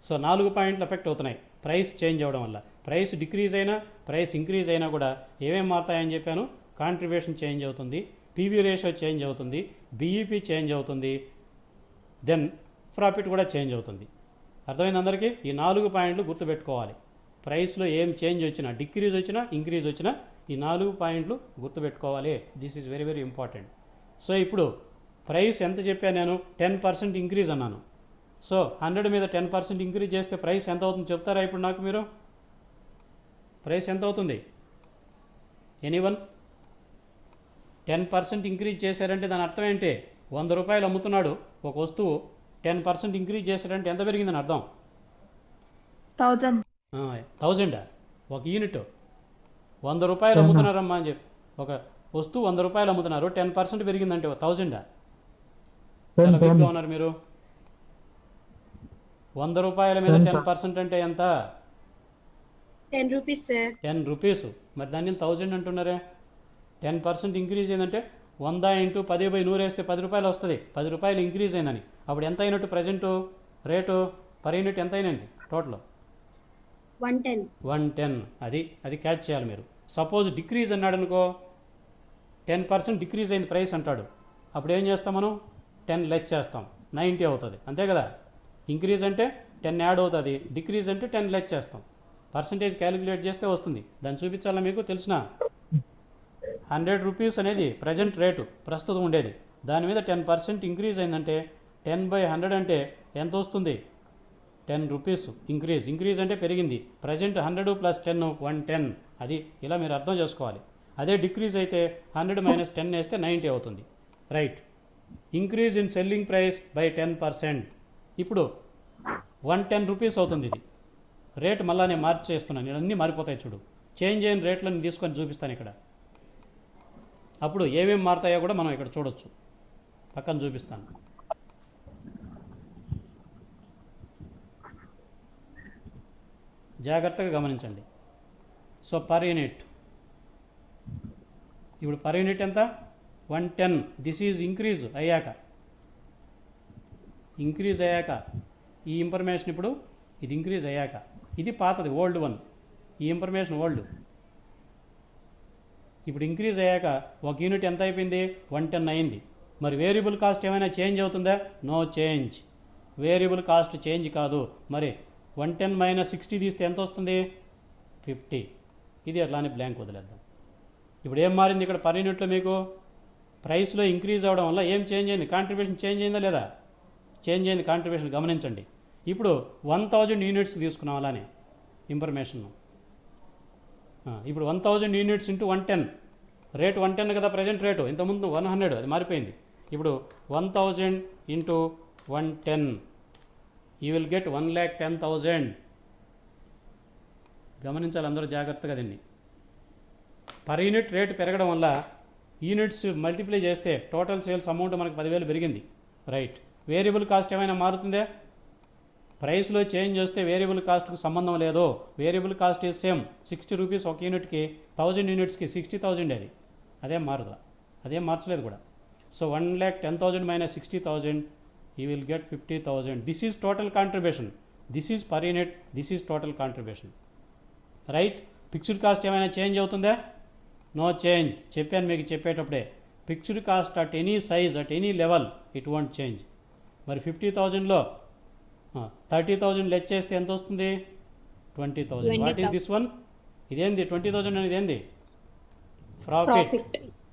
So 4 పాయింట్లు effect అవుతున్నాయి price change అవ్వడం వల్ల. Price decrease అయినా price increase అయినా కూడా ఏమేమి మారుతాయని చెప్పాను? కాంట్రిబ్యూషన్ చేంజ్ అవుతుంది, PV రేషియో చేంజ్ అవుతుంది, BEP చేంజ్ అవుతుంది, దెన్ ప్రాఫిట్ కూడా చేంజ్ అవుతుంది. అర్థమైంది అందరికీ? ఈ 4 పాయింట్లు గుర్తుపెట్టుకోవాలి. ప్రైస్లో ఏం చేంజ్ వచ్చినా, డిక్రీజ్ వచ్చినా, ఇంక్రీజ్ వచ్చినా ఈ 4 పాయింట్లు గుర్తుపెట్టుకోవాలి. This is very very important. So ఇప్పుడు ప్రైస్ ఎంత చెప్పాను నేను? 10% ఇంక్రీజ్ అన్నాను. సో 100 మీద 10% ఇంక్రీజ్ చేస్తే ప్రైస్ ఎంత అవుతుంది చెప్తారా ఇప్పుడు నాకు మీరు? ప్రైస్ ఎంత అవుతుంది? ఎనీవన్? 10% ఇంక్రీజ్ చేశారంటే దాని అర్థం ఏంటి? 100 రూపాయలు అమ్ముతున్నాడు ఒక వస్తువు, 10% ఇంక్రీజ్ చేశారంటే ఎంత పెరిగిందని అర్థం? 1000 ఒక యూనిట్. 100 రూపాయలు అమ్ముతున్నారమ్మా అని చెప్పి ఒక వస్తువు 100 రూపాయలు అమ్ముతున్నారు, 10% పెరిగిందంటే 1000. చాలా బిగ్గా ఉన్నారు మీరు. 100 రూపాయల మీద 10% అంటే ఎంత? 10 rupees, sir. 10 రూపీస్. మరి దాన్ని 1000 అంటున్నారే. 10% ఇంక్రీజ్ అయిందంటే 100 × 10/100 వేస్తే 10 రూపాయలు వస్తుంది. 10 రూపాయలు ఇంక్రీజ్ అయిందని అప్పుడు ఎంత అయినట్టు? ప్రజెంట్ రేటు పర్ యూనిట్ ఎంత అయినండి టోటల్? 110. 110. అది క్యాచ్ చేయాలి మీరు. సపోజ్ డిక్రీజ్ అన్నాడు అనుకో, 10% డిక్రీజ్ అయింది ప్రైస్ అంటాడు, అప్పుడు ఏం చేస్తాం మనం? 10 లెస్ చేస్తాం, 90 అవుతుంది. అంతే కదా? ఇంక్రీజ్ అంటే 10 యాడ్ అవుతుంది, డిక్రీజ్ అంటే 10 లెస్ చేస్తాం. పర్సంటేజ్ క్యాలిక్యులేట్ చేస్తే వస్తుంది. దాన్ని చూపించాలా మీకు? తెలిసిన 100 రూపీస్ అనేది ప్రజెంట్ రేటు ప్రస్తుతం ఉండేది, దాని మీద 10% ఇంక్రీజ్ అయిందంటే 10/100 అంటే ఎంత వస్తుంది? 10 రూపీస్ ఇంక్రీజ్ అంటే పెరిగింది. ప్రజెంట్ 100 + 10 110. అది ఇలా మీరు అర్థం చేసుకోవాలి. అదే డిక్రీజ్ అయితే 100 - 10 వేస్తే 90 అవుతుంది, right. Increase in selling price by 10%. ఇప్పుడు 110 రూపీస్ అవుతుంది. ఇది రేట్ మళ్ళీ నేను మార్చేస్తున్నాను, నేను అన్నీ మారిపోతాయి చూడు. చేంజ్ అయిన రేట్లను తీసుకొని చూపిస్తాను ఇక్కడ. అప్పుడు ఏమేమి మారుతాయో కూడా మనం ఇక్కడ చూడొచ్చు, పక్కన చూపిస్తాను. జాగ్రత్తగా గమనించండి. సో పర్ యూనిట్, ఇప్పుడు పర్ యూనిట్ ఎంత? 110. దిస్ ఈజ్ ఇంక్రీజ్ అయ్యాక ఈ ఇన్ఫర్మేషన్ ఇప్పుడు ఇది ఇంక్రీజ్ అయ్యాక, ఇది పాతది ఓల్డ్ వన్, ఈ ఇన్ఫర్మేషన్ ఓల్డ్. ఇప్పుడు ఇంక్రీజ్ అయ్యాక ఒక యూనిట్ ఎంత అయిపోయింది? 110 అయింది. మరి వేరియబుల్ కాస్ట్ ఏమైనా చేంజ్ అవుతుందా? No change. Variable cost change కాదు. మరి 110 - 60 తీస్తే ఎంత వస్తుంది? 50. ఇది అట్లానే బ్లాంక్ వదిలేద్దాం. ఇప్పుడు ఏం మారింది ఇక్కడ పర్ యూనిట్లో? మీకు ప్రైస్లో ఇంక్రీజ్ అవ్వడం వల్ల ఏం చేంజ్ అయింది? కాంట్రిబ్యూషన్ చేంజ్ అయిందా లేదా? చేంజ్ అయింది కాంట్రిబ్యూషన్. గమనించండి. ఇప్పుడు 1000 యూనిట్స్ తీసుకున్నాం అలానే ఇన్ఫర్మేషన్. ఇప్పుడు 1000 యూనిట్స్ × 110. రేటు 110 కదా ప్రజెంట్ రేటు, ఇంతకుముందు 100, అది మారిపోయింది. ఇప్పుడు 1000 × 110, యూ విల్ గెట్ 1,10,000. గమనించాలి అందరూ జాగ్రత్తగా దీన్ని. పర్ యూనిట్ రేటు పెరగడం వల్ల యూనిట్స్ మల్టిప్లై చేస్తే టోటల్ సేల్స్ అమౌంట్ మనకు 10,000 పెరిగింది, రైట్. వేరియబుల్ కాస్ట్ ఏమైనా మారుతుందే? ప్రైస్లో చేంజ్ వస్తే వేరియబుల్ కాస్ట్కు సంబంధం లేదు. Variable cost is same. 60 rupees ఒక యూనిట్కి, 1000 యూనిట్స్కి 60,000 అది. అదేం మారదు, అదేం మార్చలేదు కూడా. So 1,10,000 minus 60,000, you will get 50,000. This is total contribution. This is per unit, this is total contribution. Right. Fixed cost ఏమైనా చేంజ్ అవుతుందా? No change. చెప్పాను మీకు చెప్పేటప్పుడే, fixed cost at any size, at any level, it won't change. మరి 50,000లో 30,000 less చేస్తే ఎంత వస్తుంది? 20,000. What is this one? ఇదేంది 20,000 అనేది ఏంది? ప్రాఫిట్.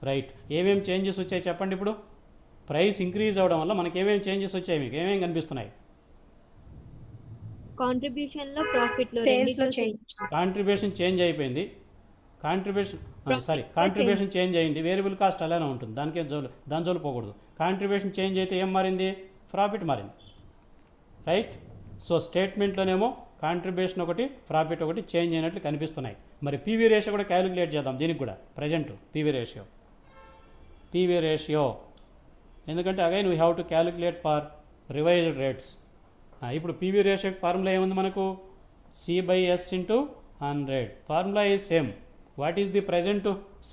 రైట్. ఏమేమి చేంజెస్ వచ్చాయి చెప్పండి ఇప్పుడు? ప్రైస్ ఇంక్రీజ్ అవ్వడం వల్ల మనకి ఏమేమి చేంజెస్ వచ్చాయి? మీకు ఏమేమి కనిపిస్తున్నాయి? కాంట్రిబ్యూషన్ లో, ప్రాఫిట్ లో, సేల్స్ లో చేంజ్. కాంట్రిబ్యూషన్ చేంజ్ అయిపోయింది. కాంట్రిబ్యూషన్ చేంజ్ అయింది. వేరియబుల్ కాస్ట్ అలానే ఉంటుంది, దాని జోలు పోకూడదు. కాంట్రిబ్యూషన్ చేంజ్ అయితే ఏం మారింది? ప్రాఫిట్ మారింది. రైట్. సో స్టేట్మెంట్లోనేమో కాంట్రిబ్యూషన్ ఒకటి, ప్రాఫిట్ ఒకటి చేంజ్ అయినట్లు కనిపిస్తున్నాయి. మరి పీవీ రేషియో కూడా క్యాలిక్యులేట్ చేద్దాం దీనికి కూడా. ప్రజెంట్ పీవీ రేషియో ఎందుకంటే again we have to calculate for revised rates. ఇప్పుడు పీవీ రేషియో ఫార్ములా ఏముంది మనకు? C/S into 100. Formula is same. What is the present C?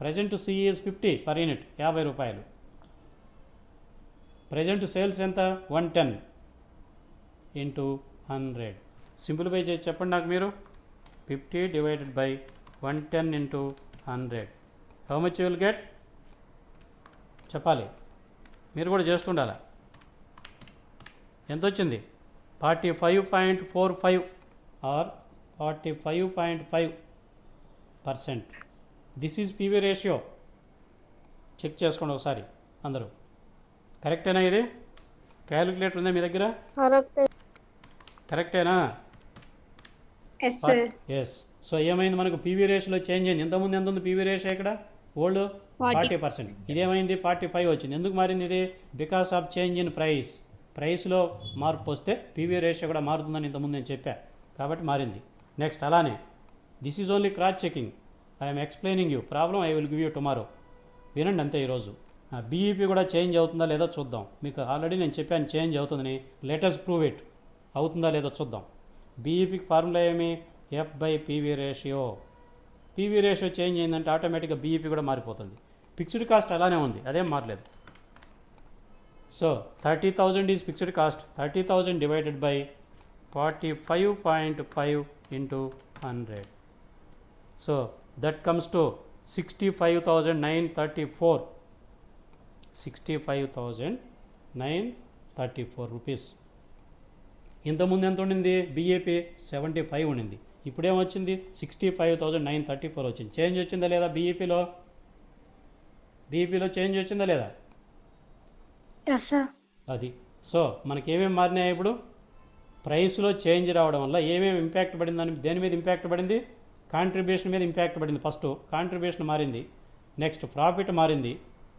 Present C is 50 per unit, 50 రూపాయలు. Present sales ఎంత? 110 into 100. Simplify చేసి చెప్పండి నాకు మీరు. 50 divided by 110 into 100. How much you will get? చెప్పాలి, మీరు కూడా చేస్తుండాలా. ఎంత వచ్చింది? 45.45 or 45.5%. This is PV ratio. Check చేసుకోండి ఒకసారి అందరూ. కరెక్టేనా? ఇది క్యాలిక్యులేటర్ ఉందా మీ దగ్గర? కరెక్టేనా? Yes sir. ఎస్. సో ఏమైంది మనకు? పీవీ రేషియోలో చేంజ్ అయింది. ఎంతమంది ఎంత ఉంది పీవీ రేషియో ఇక్కడ? ఓల్డ్ 40%. ఇదేమైంది? 45 వచ్చింది. ఎందుకు మారింది ఇది? Because of change in price. ప్రైస్లో మార్పు వస్తే పీవీ రేషియో కూడా మారుతుందని ఇంతకుముందు నేను చెప్పా, కాబట్టి మారింది. నెక్స్ట్ అలానే this is only cross checking. I'm explaining you. Problem I will give you tomorrow. వినండి అంతే ఈరోజు. బీఈపీ కూడా చేంజ్ అవుతుందా లేదో చూద్దాం. మీకు ఆల్రెడీ నేను చెప్పాను చేంజ్ అవుతుందని. Let us prove it. అవుతుందా లేదో చూద్దాం. బీఈపీకి ఫార్ములా ఏమి? F/PV ratio. PV ratio change అయిందంటే ఆటోమేటిక్గా బీఈపీ కూడా మారిపోతుంది. ఫిక్స్డ్ కాస్ట్ అలానే ఉంది, అదేం మారలేదు. So 30,000 is fixed cost. 30,000 divided by 45.5 into 100. So that comes to 65,934. 65,934 rupees. ఇంతకుముందు ఎంత ఉండింది? బీఏపీ 75 ఉండింది. ఇప్పుడేమొచ్చింది? 65,934 వచ్చింది. చేంజ్ వచ్చిందా లేదా? బీఈపీలో చేంజ్ వచ్చిందా లేదా? Yes sir. అది. సో మనకి ఏమేమి మారినాయి ఇప్పుడు? ప్రైస్లో చేంజ్ రావడం వల్ల ఏమేమి ఇంపాక్ట్ పడిందని, దేని మీద ఇంపాక్ట్ పడింది? కాంట్రిబ్యూషన్ మీద ఇంపాక్ట్ పడింది. ఫస్ట్ కాంట్రిబ్యూషన్ మారింది, నెక్స్ట్ ప్రాఫిట్ మారింది,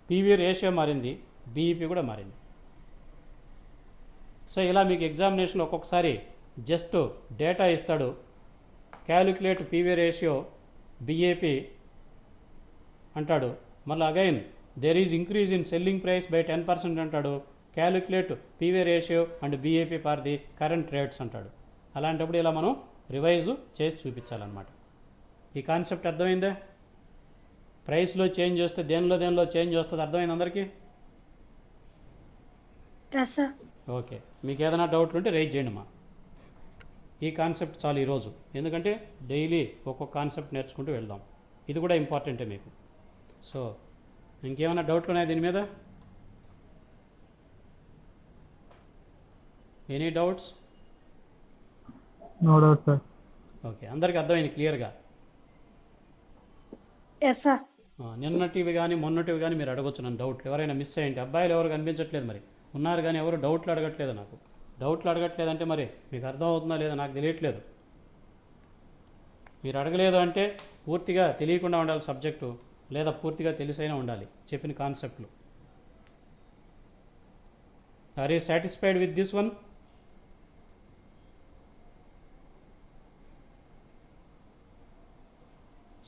పీవీ రేషియో మారింది, బీఈపీ కూడా మారింది. సో ఇలా మీకు ఎగ్జామినేషన్ ఒక్కొక్కసారి జస్ట్ డేటా ఇస్తాడు, క్యాలిక్యులేట్ పీవీ రేషియో బీఏపీ అంటాడు. మళ్ళీ again there is increase in selling price by 10% అంటాడు. Calculate PV ratio and BEP for the current rates అంటాడు. అలాంటప్పుడు ఇలా మనం రివైజ్ చేసి చూపించాలన్నమాట. ఈ కాన్సెప్ట్ అర్థమైందా? ప్రైస్లో చేంజ్ వస్తే దేనిలో చేంజ్ వస్తుంది, అర్థమైంది అందరికీ? Yes sir. ఓకే. మీకు ఏదైనా డౌట్లు ఉంటే రైజ్ చేయండి మా. ఈ కాన్సెప్ట్ చాలు ఈరోజు, ఎందుకంటే డైలీ ఒక్కొక్క కాన్సెప్ట్ నేర్చుకుంటూ వెళ్దాం. ఇది కూడా ఇంపార్టెంటే మీకు. సో ఇంకేమైనా డౌట్లు ఉన్నాయా దీని మీద? Any doubts? No doubt sir. Okay, అందరికీ అర్థమైంది క్లియర్గా? Yes sir. నిన్నటివి కానీ మొన్నటివి కానీ మీరు అడగొచ్చు నన్ను డౌట్లు. ఎవరైనా మిస్ అయ్యింటే అబ్బాయిలు ఎవరు కనిపించట్లేదు, మరి ఉన్నారు కానీ ఎవరు డౌట్లు అడగట్లేదు. నాకు డౌట్లు అడగట్లేదంటే మరి మీకు అర్థం అవుతుందా లేదా నాకు తెలియట్లేదు. మీరు అడగలేదు అంటే పూర్తిగా తెలియకుండా ఉండాలి సబ్జెక్టు, లేదా పూర్తిగా తెలిసైనా ఉండాలి చెప్పిన కాన్సెప్ట్లు. Are you satisfied with this one?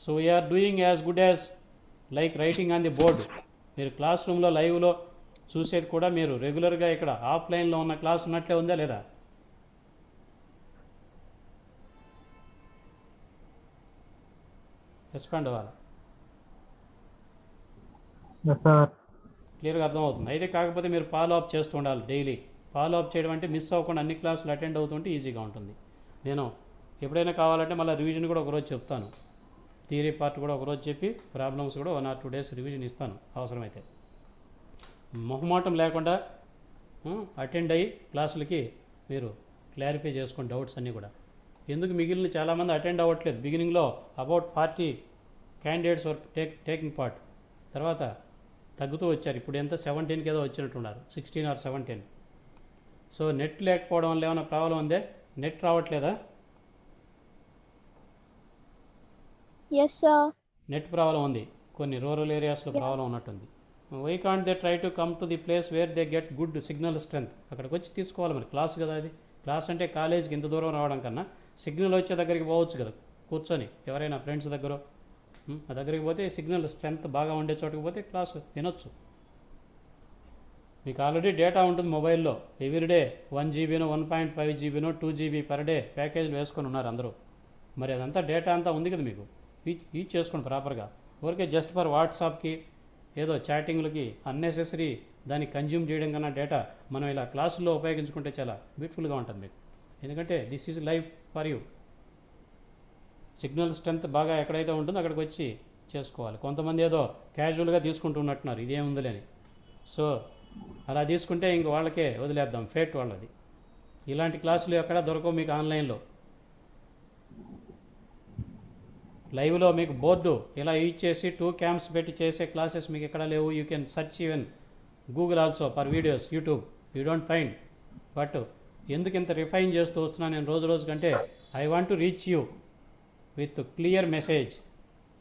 So we're doing as good as like writing on the board. మీరు క్లాస్ రూమ్లో లైవ్లో చూసేది కూడా మీరు రెగ్యులర్గా ఇక్కడ ఆఫ్లైన్లో ఉన్న క్లాస్ ఉన్నట్లే ఉందా లేదా? రెస్పాండ్ అవ్వాలి. Yes sir. క్లియర్గా అర్థమవుతుంది. అయితే కాకపోతే మీరు ఫాలో అప్ చేస్తూ ఉండాలి డైలీ. ఫాలో అప్ చేయడం అంటే మిస్ అవ్వకుండా అన్ని క్లాసులు అటెండ్ అవుతుంటే ఈజీగా ఉంటుంది. నేను ఎప్పుడైనా కావాలంటే మళ్ళీ రివిజన్ కూడా ఒకరోజు చెప్తాను. థియరీ పార్ట్ కూడా ఒకరోజు చెప్పి ప్రాబ్లమ్స్ కూడా 1 or 2 days రివిజన్ ఇస్తాను అవసరమైతే. మొహమాటం లేకుండా అటెండ్ అయ్యి క్లాసులకి మీరు క్లారిఫై చేసుకోండి డౌట్స్ అన్నీ కూడా. ఎందుకు మిగిలిన చాలామంది అటెండ్ అవ్వట్లేదు. బిగినింగ్లో about 40 candidates were taking part, తర్వాత తగ్గుతూ వచ్చారు. ఇప్పుడు ఎంత 17కి ఏదో వచ్చినట్టున్నారు, 16 or 17. సో నెట్ లేకపోవడం వల్ల ఏమైనా ప్రాబ్లం ఉందే? నెట్ రావట్లేదా? Yes, sir. నెట్ ప్రాబ్లం ఉంది. కొన్ని రూరల్ ఏరియాస్లో ప్రాబ్లం ఉన్నట్టుంది. Why can't they try to come to the place where they get good signal strength? అక్కడికి వచ్చి తీసుకోవాలి మరి. క్లాస్ కదా అది. క్లాస్ అంటే కాలేజీకి ఇంత దూరం రావడం కన్నా సిగ్నల్ వచ్చే దగ్గరికి పోవచ్చు కదా కూర్చొని, ఎవరైనా ఫ్రెండ్స్ దగ్గర ఆ దగ్గరికి పోతే సిగ్నల్ స్ట్రెంత్ బాగా ఉండే చోటుకు పోతే క్లాస్ వినొచ్చు. మీకు ఆల్రెడీ డేటా ఉంటుంది మొబైల్లో. Everyday 1 GB 1.5 GB 2 GB per day ప్యాకేజీలు వేసుకొని ఉన్నారు అందరూ. మరి అదంతా డేటా అంతా ఉంది కదా మీకు. యూజ్ చేసుకోండి ప్రాపర్గా. ఊరికే జస్ట్ ఫర్ వాట్సాప్కి ఏదో చాటింగ్లకి అన్నెసెసరీ దాన్ని కన్జ్యూమ్ చేయడం కన్నా డేటా మనం ఇలా క్లాసుల్లో ఉపయోగించుకుంటే చాలా బ్యూటిఫుల్గా ఉంటుంది మీకు. ఎందుకంటే this is life for you. Signal strength బాగా ఎక్కడైతే ఉంటుందో అక్కడికి వచ్చి చేసుకోవాలి. కొంతమంది ఏదో క్యాజువల్గా తీసుకుంటున్నట్టున్నారు ఇదేముందిలేని. సో అలా తీసుకుంటే ఇంక వాళ్ళకే వదిలేద్దాం, ఫేట్ వాళ్ళది. ఇలాంటి క్లాసులు ఎక్కడ దొరకవు మీకు ఆన్లైన్లో. లైవ్లో మీకు బోర్డు ఇలా యూజ్ చేసి 2 cams పెట్టి చేసే క్లాసెస్ మీకు ఎక్కడ లేవు. You can search even Google also for videos, YouTube. You don't find. But ఎందుకు ఇంత రిఫైన్ చేస్తూ వస్తున్నాను నేను రోజు కంటే, I want to reach you with clear message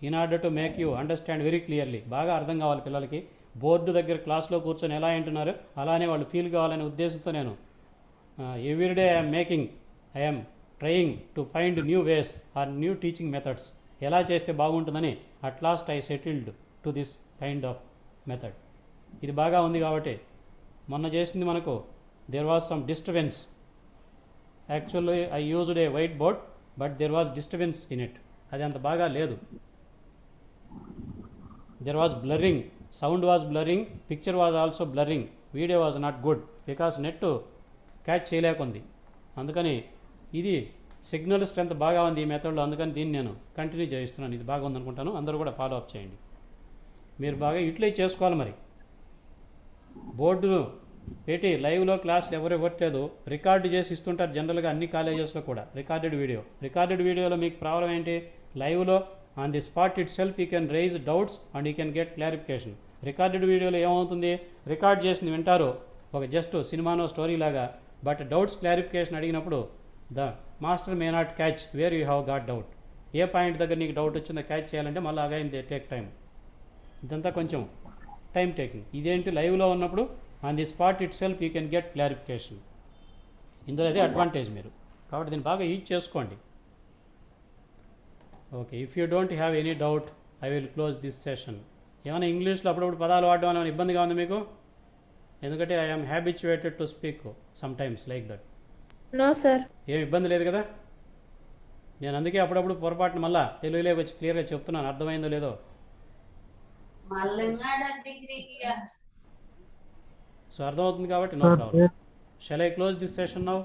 in order to make you understand very clearly. బాగా అర్థం కావాలి పిల్లలకి. బోర్డు దగ్గర క్లాస్లో కూర్చొని ఎలా వింటున్నారు అలానే వాళ్ళు ఫీల్ కావాలనే ఉద్దేశంతో నేను everyday I'm trying to find new ways or new teaching methods. ఎలా చేస్తే బాగుంటుందని at last I settled to this kind of method. ఇది బాగా ఉంది కాబట్టి. మొన్న చేసింది మనకు there was some disturbance. Actually I used a white board but there was disturbance in it. అది అంత బాగా లేదు. There was blurring, sound was blurring, picture was also blurring, video was not good because net catch చేయలేకుంది. అందుకని ఇది signal strength బాగా ఉంది ఈ మెథడ్లో. అందుకని దీన్ని నేను కంటిన్యూ చేయిస్తున్నాను. ఇది బాగా ఉందనుకుంటాను. అందరూ కూడా ఫాలో అప్ చేయండి. మీరు బాగా యూటిలైజ్ చేసుకోవాలి. మరి బోర్డును పెట్టి లైవ్లో క్లాసులు ఎవరు ఇవ్వట్లేదు, రికార్డు చేసి ఇస్తుంటారు జనరల్గా అన్ని కాలేజెస్లో కూడా. రికార్డెడ్ వీడియోలో మీకు ప్రాబ్లం ఏంటి? లైవ్లో on the spot itself you can raise doubts and you can get clarification. Recorded వీడియోలో ఏమవుతుంది? రికార్డ్ చేసింది వింటారు ఒక జస్ట్ సినిమానో స్టోరీ లాగా, బట్ డౌట్స్ క్లారిఫికేషన్ అడిగినప్పుడు the master may not catch where you have got doubt. ఏ point దగ్గర నీకు డౌట్ వచ్చిందో క్యాచ్ చేయాలంటే మళ్ళీ అగైన్ దే టేక్ టైం. ఇదంతా కొంచెం టైం టేకింగ్. ఇదేంటి లైవ్లో ఉన్నప్పుడు on the spot itself you can get clarification. ఇందులో అదే అడ్వాంటేజ్ మీరు. కాబట్టి దీన్ని బాగా యూజ్ చేసుకోండి. Okay, if you don't have any doubt I will close this session. ఏమైనా ఇంగ్లీష్లో అప్పుడప్పుడు పదాలు వాడడం ఏమైనా ఇబ్బందిగా ఉంది మీకు? ఎందుకంటే I'm habituated to speak some times like that. No sir. ఏం ఇబ్బంది లేదు కదా? నేను అందుకే అప్పుడప్పుడు పొరపాటున మళ్ళీ తెలుగులోకి వచ్చి క్లియర్గా చెప్తున్నాను. అర్థమైందో లేదో? సో అర్థమవుతుంది కాబట్టి no problem. Shall I close this session now?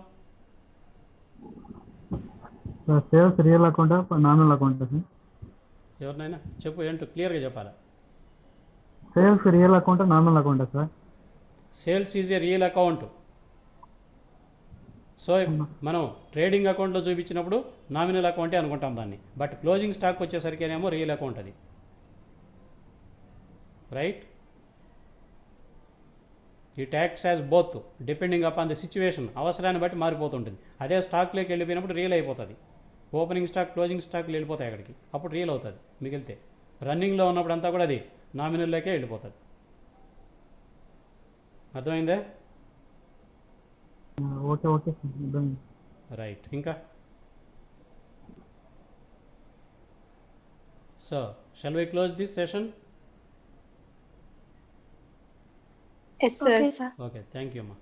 Sales real account nominal account sir? ఎవరినైనా చెప్పు, ఏంటో క్లియర్గా చెప్పాలా? Sales real account nominal account sir? Sales is a real account. So మనం ట్రేడింగ్ అకౌంట్లో చూపించినప్పుడు నామినల్ అకౌంటే అనుకుంటాం దాన్ని. బట్ క్లోజింగ్ స్టాక్ వచ్చేసరికేనేమో రియల్ అకౌంట్ అది. Right? It acts as both depending upon the situation. అవసరాన్ని బట్టి మారిపోతుంటుంది. అదే స్టాక్లోకి వెళ్ళిపోయినప్పుడు రియల్ అయిపోతుంది. ఓపెనింగ్ స్టాక్ క్లోజింగ్ స్టాక్లు వెళ్ళిపోతాయి అక్కడికి, అప్పుడు రియల్ అవుతుంది. మిగిలితే రన్నింగ్లో ఉన్నప్పుడు అంతా కూడా అది నామినల్లోకే వెళ్ళిపోతుంది. అర్థమైందే? Okay okay right. ఇంకా so shall we close this session? Yes, sir. Okay, sir. Okay, thank you అమ్మా.